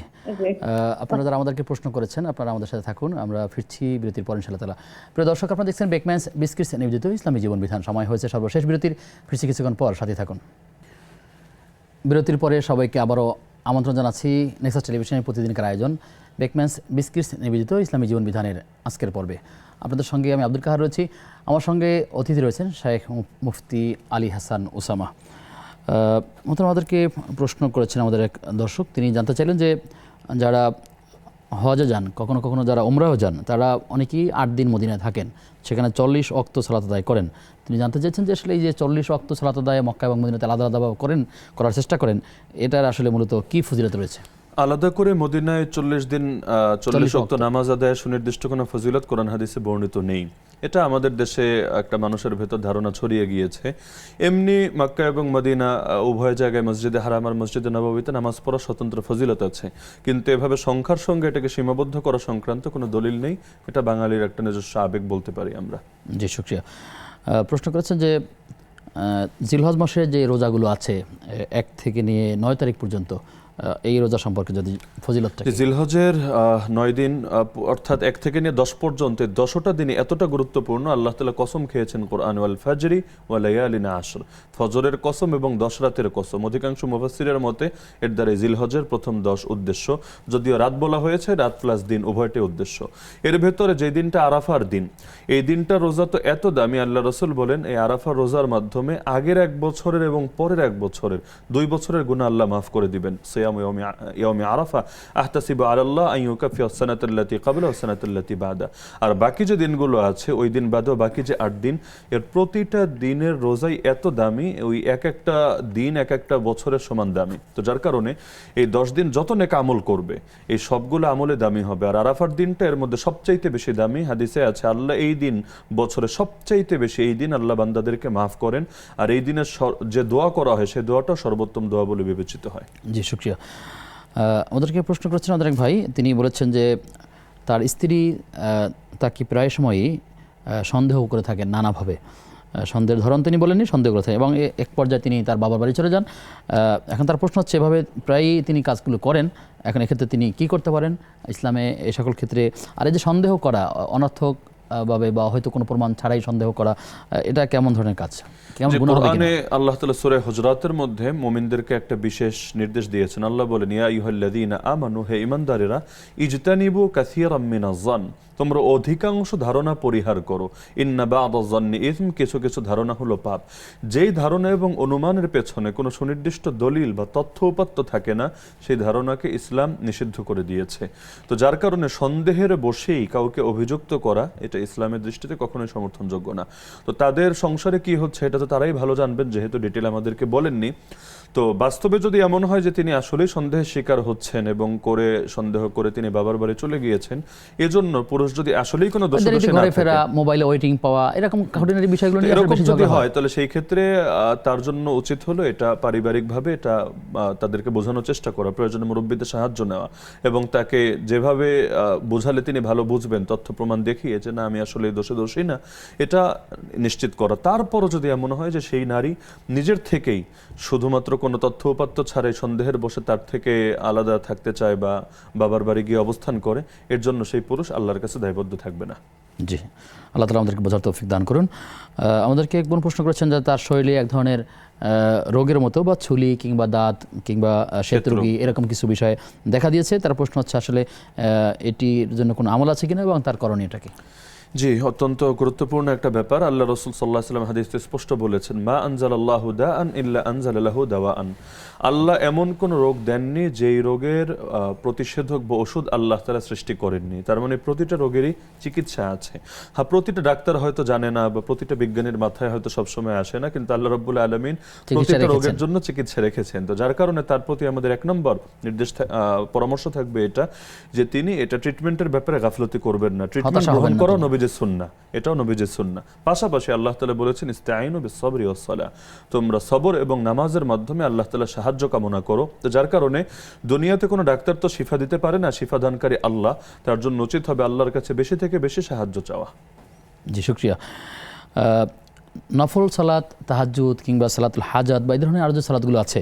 আপনারা যারা আমাদেরকে প্রশ্ন করেছেন, আপনারা আমাদের সাথে থাকুন, আমরা ফিরছি বিরতির পর ইনশাআল্লাহ তাআলা। প্রিয় দর্শক, আপনারা দেখছেন বেকম্যানস বিস্কিটস নিবেদিত ইসলামী জীবন বিধান। সময় হয়েছে সর্বশেষ বিরতির, ফিরছি কিছুক্ষণ পর, সাথে থাকুন। বিরতির পরে সবাইকে আবারও আমন্ত্রণ জানাচ্ছি নেক্সাস টেলিভিশনের প্রতিদিনকার আয়োজন বেকম্যানস বিস্কিটস নিবেদিত ইসলামী জীবন বিধানের আজকের পর্বে। আপনাদের সঙ্গে আমি আব্দুল কাহার রয়েছি। আমার সঙ্গে অতিথি রয়েছেন শায়েখ মুফতি আলী হাসান ওসামা। আমাদেরকে প্রশ্ন করেছেন আমাদের এক দর্শক, তিনি জানতে চাইলেন যে যারা হজে যান, কখনো কখনো যারা উমরাও যান, তারা অনেকেই 8 দিন মদিনায় থাকেন, সেখানে 40 ওয়াক্ত সালাত আদায় করেন। তিনি জানতে চাইছেন যে আসলে এই যে 40 ওয়াক্ত সালাত আদায় মক্কা এবং মদিনাতে আলাদা আলাদা করার চেষ্টা করেন, এটার আসলে মূলত কী ফজিলত রয়েছে? আলাদা করে মদিনায় 40 দিন 40 ওয়াক্ত নামাজ আদায়ের সুনির্দিষ্ট কোনো ফজিলত কোরআন হাদিসে বর্ণিত নেই। এটা আমাদের দেশে একটা মানুষের ভেতর ধারণা ছড়িয়ে গিয়েছে। এমনি মক্কা এবং মদিনা উভয় জায়গায় মসজিদে হারাম আর মসজিদে নববীতে নামাজ পড়ার স্বতন্ত্র ফজিলত আছে, কিন্তু এভাবে সংখ্যার সঙ্গে এটাকে সীমাবদ্ধ করা সংক্রান্ত কোনো দলিল নেই। এটা বাঙালির একটা নিজস্ব আবেগ বলতে পারি আমরা। জি শুকরিয়া। প্রশ্ন করেছেন যে জিলহজ মাসে যে রোজাগুলো আছে 1 থেকে নিয়ে 9 তারিখ পর্যন্ত, এই রোজা সম্পর্কে যদি ফজিলতটা কি? জিলহজের 9 দিন অর্থাৎ 1 থেকে নিয়ে 10 পর্যন্ত 10টা দিনই এতটা গুরুত্বপূর্ণ, আল্লাহ তাআলা কসম খেয়েছেন কোরআন ওয়াল ফাজরি ওয়া লায়ালিন আশর, ফজরের কসম এবং 10 রাতের কসম। অধিকাংশ মুফাসসিরের মতে এর দ্বারা জিলহজের প্রথম 10 উদ্দেশ্য, যদিও রাত বলা হয়েছে, রাত প্লাস দিন উভয়টাই উদ্দেশ্য। এর ভেতরে যে দিনটা আরাফার দিন, এই দিনটা রোজা তো এত দামি, আল্লাহ রাসূল বলেন এই আরাফার রোজার মাধ্যমে আগের 1 বছরের এবং পরের 1 বছরের 2 বছরের গুনাহ আল্লাহ মাফ করে দিবেন। ইয়াউমি আরাফা আহতাসিবু আলাল্লাহ আন ইউকাফিরা আস-সানাতাল্লাতী ক্বাবলা ওয়াস-সানাতাল্লাতী বাদা। আর বাকি যে দিনগুলো আছে ওই দিন বাদেও বাকি যে 8 দিন, এর প্রতিটা দিনের রোজাই এত দামি, ওই এক একটা দিন এক একটা বছরের সমান দামি। তো যার কারণে এই 10 দিন যত নেক আমল করবে এই সবগুলো আমলে দামি হবে। আর আরাফার দিনটা এর মধ্যে সবচাইতে বেশি দামি। হাদিসে আছে আল্লাহ এই দিন বছরে সবচাইতে বেশি, এই দিন আল্লাহ বান্দাদেরকে মাফ করেন, আর এই দিনের যে দোয়া করা হয় সেই দোয়াটা সর্বোত্তম দোয়া বলে বিবেচিত হয়। জি শুকরিয়া। আমাদেরকে প্রশ্ন করেছেন আমাদের এক ভাই, তিনি বলেছেন যে তার স্ত্রী তাকে প্রায় সময়ই সন্দেহ করে থাকেন নানাভাবে। সন্দেহের ধরন তিনি বলেননি, সন্দেহ করে থাকেন এবং এক পর্যায়ে তিনি তার বাবার বাড়ি চলে যান। এখন তার প্রশ্ন হচ্ছে এভাবে প্রায়ই তিনি কাজগুলো করেন, এখন এক্ষেত্রে তিনি কি করতে পারেন ইসলামে এই সকল ক্ষেত্রে? আর এই যে সন্দেহ করা অনর্থক ভাবে বা হয়তো কোনো প্রমাণ ছাড়াই সন্দেহ করা, এটা কেমন ধরনের কাজ, কেমন গুনাহ হবে? কোরআনে আল্লাহ তাআলা সূরা হুজরাতের মধ্যে মুমিনদেরকে একটা বিশেষ নির্দেশ দিয়েছেন। আল্লাহ বলেন ইয়া আইয়ুহাল্লাযীনা আমানু, হে ঈমানদারেরা, ইজতানিবু কাসীরাম মিনাজ যান, তোমরা অধিকাংশ ধারণা পরিহার করো। ইন্না বা'দাজ যান্নি ইসম, কিছু কিছু ধারণা হলো পাপ। যেই ধারণা এবং অনুমানের পেছনে কোনো সুনির্দিষ্ট দলিল বা তথ্য উপাত্ত থাকে না, সেই ধারণাকে ইসলাম নিষিদ্ধ করে দিয়েছে। তো যার কারণে সন্দেহের বশেই কাউকে অভিযুক্ত করা, এটা ইসলামের দৃষ্টিতে কখনোই সমর্থনযোগ্য না। তো তাদের সংসারে কি হচ্ছে এটা তো তারাই ভালো জানবেন, যেহেতু ডিটেল আমাদেরকে বলেননি। তো বাস্তবে যদি এমন হয় যে তিনি আসলেই সন্দেহের শিকার হচ্ছেন এবং করে সন্দেহ করে তিনি বাবার বাড়ি চলে গিয়েছেন, এজন্য পুরুষ যদি আসলেই কোনো দোষ ঘরে ফেরা, মোবাইলে ওয়েটিং পাওয়া, এরকম ঘটনার বিষয়গুলো নিয়ে এরকম যদি হয় তাহলে সেই ক্ষেত্রে তার জন্য উচিত হলো এটা পারিবারিকভাবে এটা তাদেরকে বোঝানোর চেষ্টা করা, প্রয়োজনে মুরব্বীদের সাহায্য নেওয়া এবং তাকে যেভাবে বোঝালে তিনি ভালো বুঝবেন, তথ্য প্রমাণ দেখিয়ে যে না আমি আসলে এই দোষী না, এটা নিশ্চিত করা। তারপরও যদি এমন হয় যে সেই নারী নিজের থেকেই শুধুমাত্র কোনো তথ্য উপাত্ত ছাড়াই সন্দেহের বসে তার থেকে আলাদা থাকতে চায় বা বাবার বাড়ি গিয়ে অবস্থান করে, এর জন্য সেই পুরুষ আল্লাহর কাছে দায়বদ্ধ থাকবে না। জি, আল্লাহ তাআলা আমাদেরকে বোঝার তৌফিক দান করুন। আমাদেরকে এক বোন প্রশ্ন করেছেন যে তার শরীরে এক ধরনের রোগের মতো বা ছুলি কিংবা দাঁত কিংবা শ্বেতরোগী এরকম কিছু বিষয় দেখা দিয়েছে। তার প্রশ্ন হচ্ছে আসলে এটির জন্য কোনো আমল আছে কিনা এবং তার করণীয়টা কি? জি, অত্যন্ত গুরুত্বপূর্ণ একটা ব্যাপার। আল্লাহ রাসূল সাল্লাল্লাহু আলাইহি ওয়াসাল্লাম হাদিসে স্পষ্ট বলেছেন মা আনজালাল্লাহু দাআন ইল্লা আনজালা লাহু দাওয়াআন। আল্লাহ এমন কোন রোগ দেননি যেই রোগের প্রতিষেধক বা ওষুধ আল্লাহ তাআলা সৃষ্টি করেননি। তার মানে প্রতিটা রোগেরই চিকিৎসা আছে। হ্যাঁ, প্রতিটা ডাক্তার হয়তো জানে না বা প্রতিটা বিজ্ঞানীর মাথায় হয়তো সবসময় আসে না, কিন্তু আল্লাহ রাব্বুল আলামিন প্রতিটা রোগের জন্য চিকিৎসা রেখেছেন। তো যার কারণে তার প্রতি আমাদের 1 নম্বর পরামর্শ থাকবে এটা যে তিনি এটা ট্রিটমেন্টের ব্যাপারে গাফলতি করবেন না। ট্রিটমেন্ট গ্রহণ করা নবীজির সুন্নাহ, এটাও নবীজির সুন্নাহ। পাশাপাশি আল্লাহ তাআলা বলেছেন ইসতাঈনু বিস-সাবরি ওয়াস-সালাহ, তোমরা সবর এবং নামাজের মাধ্যমে আল্লাহ তাআলা সাহায্য কামনা করো। তো যার কারণে দুনিয়াতে কোনো ডাক্তার তো শিফা দিতে পারে না, শিফা দানকারী আল্লাহ, তার জন্য উচিত হবে আল্লাহর কাছে বেশি থেকে বেশি সাহায্য চাওয়া। জি শুকরিয়া। নফল সালাত, তাহাজ্জুদ কিংবা সালাতুল হাজাত বা এই ধরনের আরো যে সালাতগুলো আছে,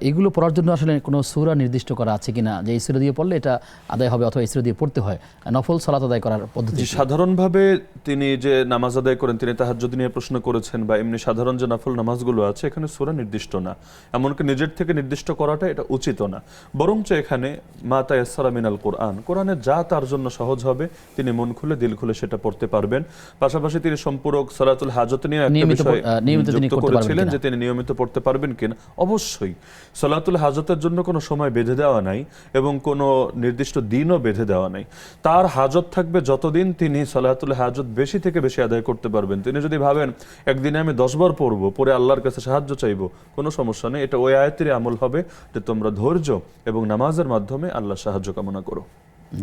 এগুলো পড়ার জন্য আসলে কোনো সূরা নির্দিষ্ট করা আছে কিনা যে এই সূরা দিয়ে পড়লে এটা আদায় হবে অথবা এই সূরা দিয়ে পড়তে হয়? নফল সালাত আদায় করার পদ্ধতি সাধারণভাবে তিনি যে নামাজ আদায় করেন, তিনি তাহাজ্জুদ নিয়ে প্রশ্ন করেছেন বা এমনি সাধারণ যে নফল নামাজগুলো আছে এখানে সূরা নির্দিষ্ট না, এমনকি নিজের থেকে নির্দিষ্ট করাটা এটা উচিত না। বরঞ্চ এখানে মা তায়াসসারা মিনাল কোরআন, কোরআনে যা তার জন্য সহজ হবে তিনি মন খুলে দিল খুলে সেটা পড়তে পারবেন। পাশাপাশি তিনি সম্পূরক সালাতুল হাজত নিয়ে একটা নিয়মিত বিষয় নিয়মিত তিনি যুক্ত করতে পারবেন করেছিলেন কিনা? যে তিনি নিয়মিত পড়তে পারবেন কিনা। অবশ্যই সালাতুল হাজতের জন্য কোনো সময় বেঁধে দেওয়া নাই এবং কোনো নির্দিষ্ট দিনও বেঁধে দেওয়া নাই। তার হাজত থাকবে যতদিন তিনি সালাতুল হাজত বেশি থেকে বেশি আদায় করতে পারবেন। তিনি যদি ভাবেন একদিনে আমি 10 বার পড়বো, পরে আল্লাহর কাছে সাহায্য চাইবো, কোনো সমস্যা নেই। এটা ওই আয়াতেরই আমল হবে যে তোমরা ধৈর্য এবং নামাজের মাধ্যমে আল্লাহ সাহায্য কামনা করো।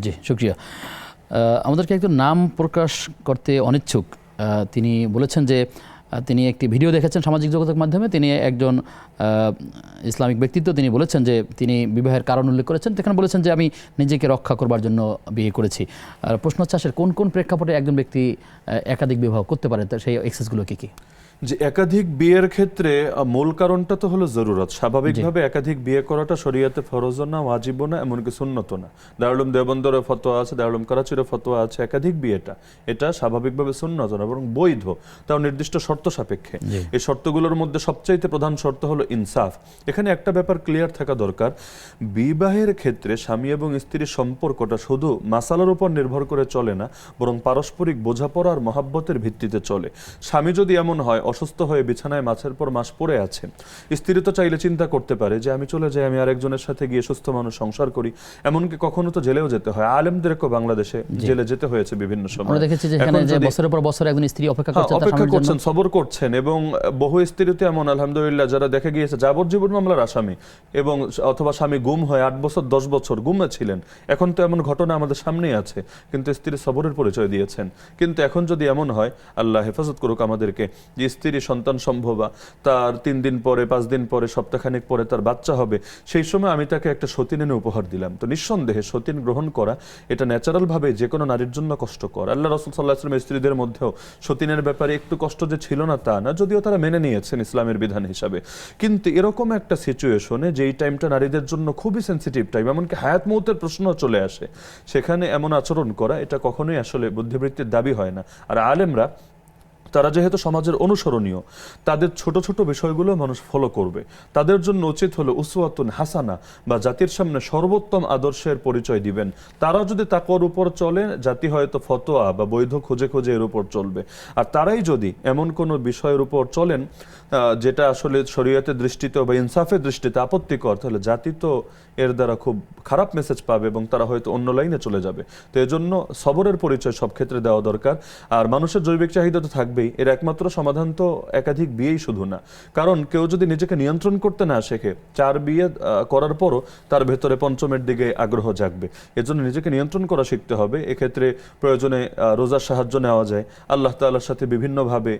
জি, শুকরিয়া। আমাদেরকে একজন নাম প্রকাশ করতে অনিচ্ছুক তিনি বলেছেন যে তিনি একটি ভিডিও দেখেছেন সামাজিক যোগাযোগ মাধ্যমে। তিনি একজন ইসলামিক ব্যক্তিত্ব। তিনি বলেছেন যে তিনি বিবাহের কারণ উল্লেখ করেছেন, সেখানে বলেছেন যে আমি নিজেকে রক্ষা করবার জন্য বিয়ে করেছি। আর প্রশ্ন হচ্ছে আসলে কোন কোন প্রেক্ষাপটে একজন ব্যক্তি একাধিক বিবাহ করতে পারে, সেই এক্সেসগুলো কী কী? যে একাধিক বিয়ের ক্ষেত্রে মূল কারণটা তো হলো জরুরত। স্বাভাবিকভাবে একাধিক বিয়ে করাটা শরীয়তে ফরজ না, ওয়াজিব না, এমনকি সুন্নত না। দারুল উলুম দেওবন্দের ফতোয়া আছে, দারুল উলুম করাচির ফতোয়া আছে, একাধিক বিয়েটা এটা স্বাভাবিকভাবে সুন্নত না বরং বৈধ, তাও নির্দিষ্ট শর্ত সাপেক্ষে। এই শর্তগুলোর মধ্যে সবচাইতে প্রধান শর্ত হলো ইনসাফ। এখানে একটা ব্যাপার ক্লিয়ার থাকা দরকার, বিবাহের ক্ষেত্রে স্বামী এবং স্ত্রীর সম্পর্কটা শুধু মাসালার উপর নির্ভর করে চলে না, বরং পারস্পরিক বোঝাপড়া আর মহাব্বতের ভিত্তিতে চলে। স্বামী যদি এমন হয় অসুস্থ হয়ে বিছানায় মাছের পর মাস পড়ে আছে, স্ত্রী তো চাইলে চিন্তা করতে পারে যে আমি চলে যাই, আমি আরেকজনের সাথে গিয়ে সুস্থ মানুষ সংসার করি। এমনকি কখনো তো জেলেও যেতে হয়, আলেমদেরকেও বাংলাদেশে জেলে যেতে হয়েছে বিভিন্ন সময়। আমরা দেখেছি যে এখানে যে বছরের পর বছর একজন স্ত্রী অপেক্ষা করছেন, সবর করছেন, এবং বহু স্ত্রীতে এমন আলহামদুলিল্লাহ যারা দেখা গিয়েছে যাবজ্জীবন মামলার আসামি, এবং অথবা স্বামী গুম হয় 8 বছর 10 বছর গুমে ছিলেন। এখন তো এমন ঘটনা আমাদের সামনেই আছে, কিন্তু স্ত্রী সবরের পরিচয় দিয়েছেন। কিন্তু এখন যদি এমন হয়, আল্লাহ হেফাজত করুক আমাদেরকে, যে স্ত্রী সন্তান সম্ভবা, তার 3 দিন পরে 5 দিন পরে সপ্তাহখানেক পরে তার বাচ্চা হবে, সেই সময় আমি তাকে একটা সতীন এনে উপহার দিলাম, তো নিঃসন্দেহে সতীন গ্রহণ করা এটা ন্যাচারাল ভাবে যে কোনো নারীর জন্য কষ্টকর। আল্লাহ রাসূল সাল্লাল্লাহু আলাইহি ওয়াসাল্লাম স্ত্রীদের মধ্যেও সতীনের ব্যাপারে একটু কষ্ট যে ছিল না তা না, যদিও তারা মেনে নিয়েছেন ইসলামের বিধান হিসাবে। কিন্তু এরকম একটা সিচুয়েশনে যেই টাইমটা নারীদের জন্য খুবই সেন্সিটিভ টাইম, এমনকি হায়াত মৌতের প্রশ্ন চলে আসে, সেখানে এমন আচরণ করা এটা কখনোই আসলে বুদ্ধিবৃত্তির দাবি হয় না। আর আলেমরা তারা যেহেতু সমাজের অনুসরণীয়, তাদের ছোট ছোট বিষয়গুলো মানুষ ফলো করবে। তাদের জন্য উচিত হলো উসওয়াতুন হাসানা বা জাতির সামনে সর্বোত্তম আদর্শের পরিচয় দিবেন। তারা যদি তাকওয়ার উপর চলে, জাতি হয়তো ফতোয়া বা বৈধ খুঁজে খুঁজে এর উপর চলবে। আর তারাই যদি এমন কোনো বিষয়ের উপর চলেন যেটা আসলে শরীয়তের দৃষ্টিতে বা ইনসাফের দৃষ্টিতে আপত্তিকর, তাহলে জাতি তো এর দ্বারা খুব খারাপ মেসেজ পাবে এবং তারা হয়তো অন্য লাইনে চলে যাবে। তো এজন্য সবরের পরিচয় সব ক্ষেত্রে দেওয়া দরকার। আর মানুষের জৈবিক চাহিদা তো থাকবেই, এর একমাত্র সমাধান তো একাধিক বিয়েই শুধু না। কারণ কেউ যদি নিজেকে নিয়ন্ত্রণ করতে না শেখে, 4 বিয়ে করার পরও তার ভেতরে পঞ্চমের দিকে আগ্রহ জাগবে। এজন্য নিজেকে নিয়ন্ত্রণ করা শিখতে হবে। এক্ষেত্রে প্রয়োজনে রোজার সাহায্য নেওয়া যায়, আল্লাহ তাআলার সাথে বিভিন্নভাবে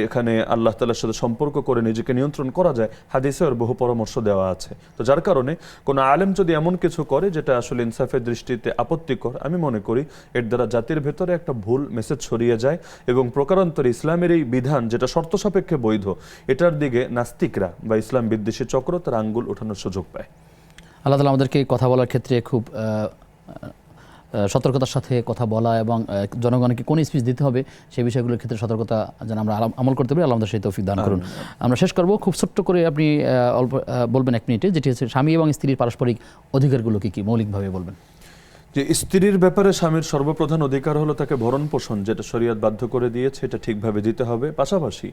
এখানে আল্লাহ তাআলার সাথে সম্পর্ক করে নিজেকে নিয়ন্ত্রণ করা যায়, হাদিসের বহু পরামর্শ দেওয়া আছে। তো যার কারণে কোনো আলেম যদি এমন কিছু করে যেটা আসলে ইনসাফের দৃষ্টিতে আপত্তিকর, আমি মনে করি এর দ্বারা জাতির ভেতরে একটা ভুল মেসেজ ছড়িয়ে যায় এবং প্রকারান্তরে ইসলামের এই বিধান যেটা শর্ত সাপেক্ষে বৈধ, এটার দিকে নাস্তিকরা বা ইসলাম বিদ্বেষী চক্র তার আঙ্গুল ওঠানোর সুযোগ পায়। আল্লাহ তাআলা আমাদেরকে কথা বলার ক্ষেত্রে খুব সতর্কতার সাথে কথা বলা এবং জনগণকে কোন স্পিচ দিতে হবে সেই বিষয়গুলোর ক্ষেত্রে সতর্কতা যেন আমরা আমল করতে পারি, আল্লাহ আমাদের সেই তৌফিক দান করুন। আমরা শেষ করব, খুব ছোট্ট করে আপনি অল্প বলবেন 1 মিনিটে, যেটি হচ্ছে স্বামী এবং স্ত্রীর পারস্পরিক অধিকারগুলো কী কী মৌলিকভাবে বলবেন। যে স্ত্রীর ব্যাপারে স্বামীর সর্বপ্রধান অধিকার হলো তাকে ভরণ পোষণ, যেটা শরীয়ত বাধ্য করে দিয়েছে, এটা ঠিকভাবে দিতে হবে। পাশাপাশি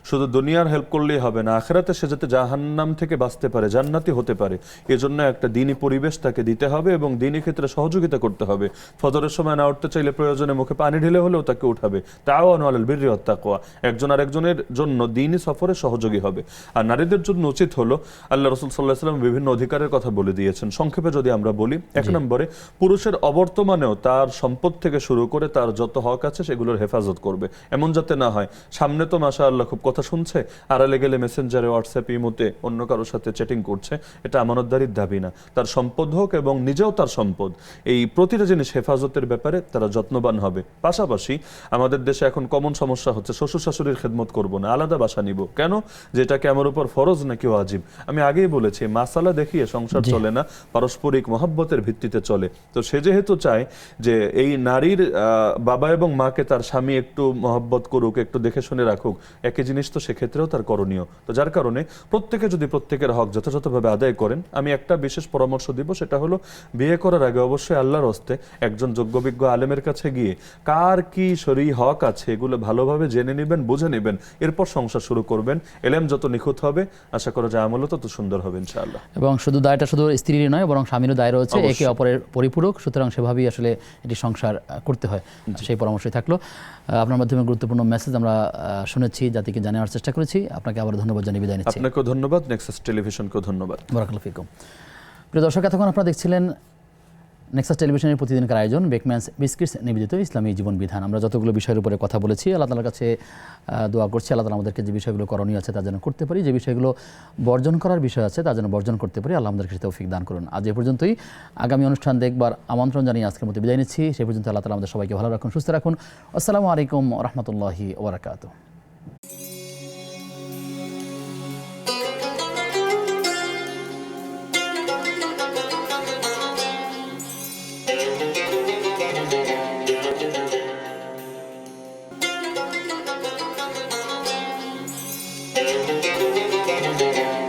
শুধু দুনিয়ার হেল্প করলেই হবে না, আখিরাতে সে যাতে জাহান্নাম থেকে বাঁচতে পারে, জান্নাতি হতে পারে, এজন্য একটা দ্বীনি পরিবেশ তাকে দিতে হবে এবং দ্বীনি ক্ষেত্রে সহযোগিতা করতে হবে। ফজরের সময় না উঠতে চাইলে প্রয়োজনে মুখে পানি ঢেলে হলেও তাকে উঠাবে। তাআওয়ানু আলাল বিররি ওয়াত তাকওয়া, একজন আরেকজনের জন্য দ্বীনি সফরে সহযোগী হবে। আর নারীদের জন্য উচিত হলো, আল্লাহ রাসূল সাল্লাল্লাহু আলাইহি ওয়াসাল্লাম বিভিন্ন অধিকারের কথা বলে দিয়েছেন। সংক্ষেপে যদি আমরা বলি, 1 নম্বরে পুরুষের অবর্তমানেও তার সম্পদ থেকে শুরু করে তার যত হক আছে সেগুলোর হেফাজত করবে। এমন যাতে না হয় সামনে তো মাশাআল্লাহ খুব কথা শুনছে, আড়ালে গেলে মেসেঞ্জারে, হোয়াটসঅ্যাপ, ইমোতে অন্য কারোর সাথে চ্যাটিং করছে, এটা আমানতদারির দাবি না। তার সম্পদ হোক এবং নিজেও তার সম্পদ, এই প্রতিটা জিনিস হেফাজতের ব্যাপারে তারা যত্নবান হবে। পাশাপাশি আমাদের দেশে এখন কমন সমস্যা হচ্ছে শ্বশুর শাশুড়ির খেদমত করব না, আলাদা বাসা নিব। কেন? যেটাকে আমার উপর ফরজ নাকি ওয়াজিব। আমি আগেই বলেছি মাসালা দেখিয়ে সংসার চলে না, পারস্পরিক মহব্বতের ভিত্তিতে চলে। তো সেজন্য যেহেতু চায় যে এই নারীর বাবা এবং মাকে তার স্বামী একটু মহব্বত করুক, একটু দেখে শুনে রাখুক, একই জিনিস তো সেক্ষেত্রেও তার করণীয়। তো যার কারণে প্রত্যেকে যদি প্রত্যেকের হক যথাযথভাবে আদায় করেন, আমি একটা বিশেষ পরামর্শ দিব, সেটা হলো বিয়ে করার আগে অবশ্যই আল্লাহর হস্তে একজন যোগ্যবিজ্ঞ আলেমের কাছে গিয়ে কার কি শরী হক আছে এগুলো ভালোভাবে জেনে নেবেন, বুঝে নেবেন, এরপর সংসার শুরু করবেন। এলেম যত নিখুঁত হবে, আশা করা যায় আমলও তত সুন্দর হবে ইনশাআল্লাহ। এবং শুধু দায়টা শুধু স্ত্রীর নয়, বরং স্বামীরও দায় রয়েছে, একে অপরের পরিপূরক। সুতরাং সেভাবেই আসলে এটি সংসার করতে হয়, সেই পরামর্শই থাকলো। আপনার মাধ্যমে গুরুত্বপূর্ণ মেসেজ আমরা শুনেছি, জাতিকে জানানোর চেষ্টা করেছি। আপনাকে আবার ধন্যবাদ জানিয়ে বিদায় নিচ্ছি। আপনাকেও ধন্যবাদ, নেক্সাস টেলিভিশনকেও ধন্যবাদ। বারাকাল্লাহু ফিকুম। প্রিয় দর্শক, এতক্ষণ আপনারা দেখছিলেন নেক্সাস টেলিভিশনের প্রতিদিনকার আয়োজন বেকম্যানস বিস্কিটস নিবেদিত ইসলামী জীবন বিধান। আমরা যতগুলো বিষয়ের উপরে কথা বলেছি, আল্লাহ তাআলার কাছে দোয়া করছি আল্লাহ তাআলা আমাদেরকে যে বিষয়গুলো করণীয় আছে তা যেন করতে পারি, যে বিষয়গুলো বর্জন করার বিষয় আছে তা যেন বর্জন করতে পারি। আল্লাহ আমাদেরকে তৌফিক দান করুন। আজ এ পর্যন্তই। আগামী অনুষ্ঠান দেখবার আমন্ত্রণ জানিয়ে আজকের মতো বিদায় নিচ্ছি। সে পর্যন্ত আল্লাহ তাআলা আমাদের সবাইকে ভালো রাখুন, সুস্থ রাখুন। আসসালামু আলাইকুম ওয়া রাহমাতুল্লাহি ওয়া বারাকাতুহু। Thank you.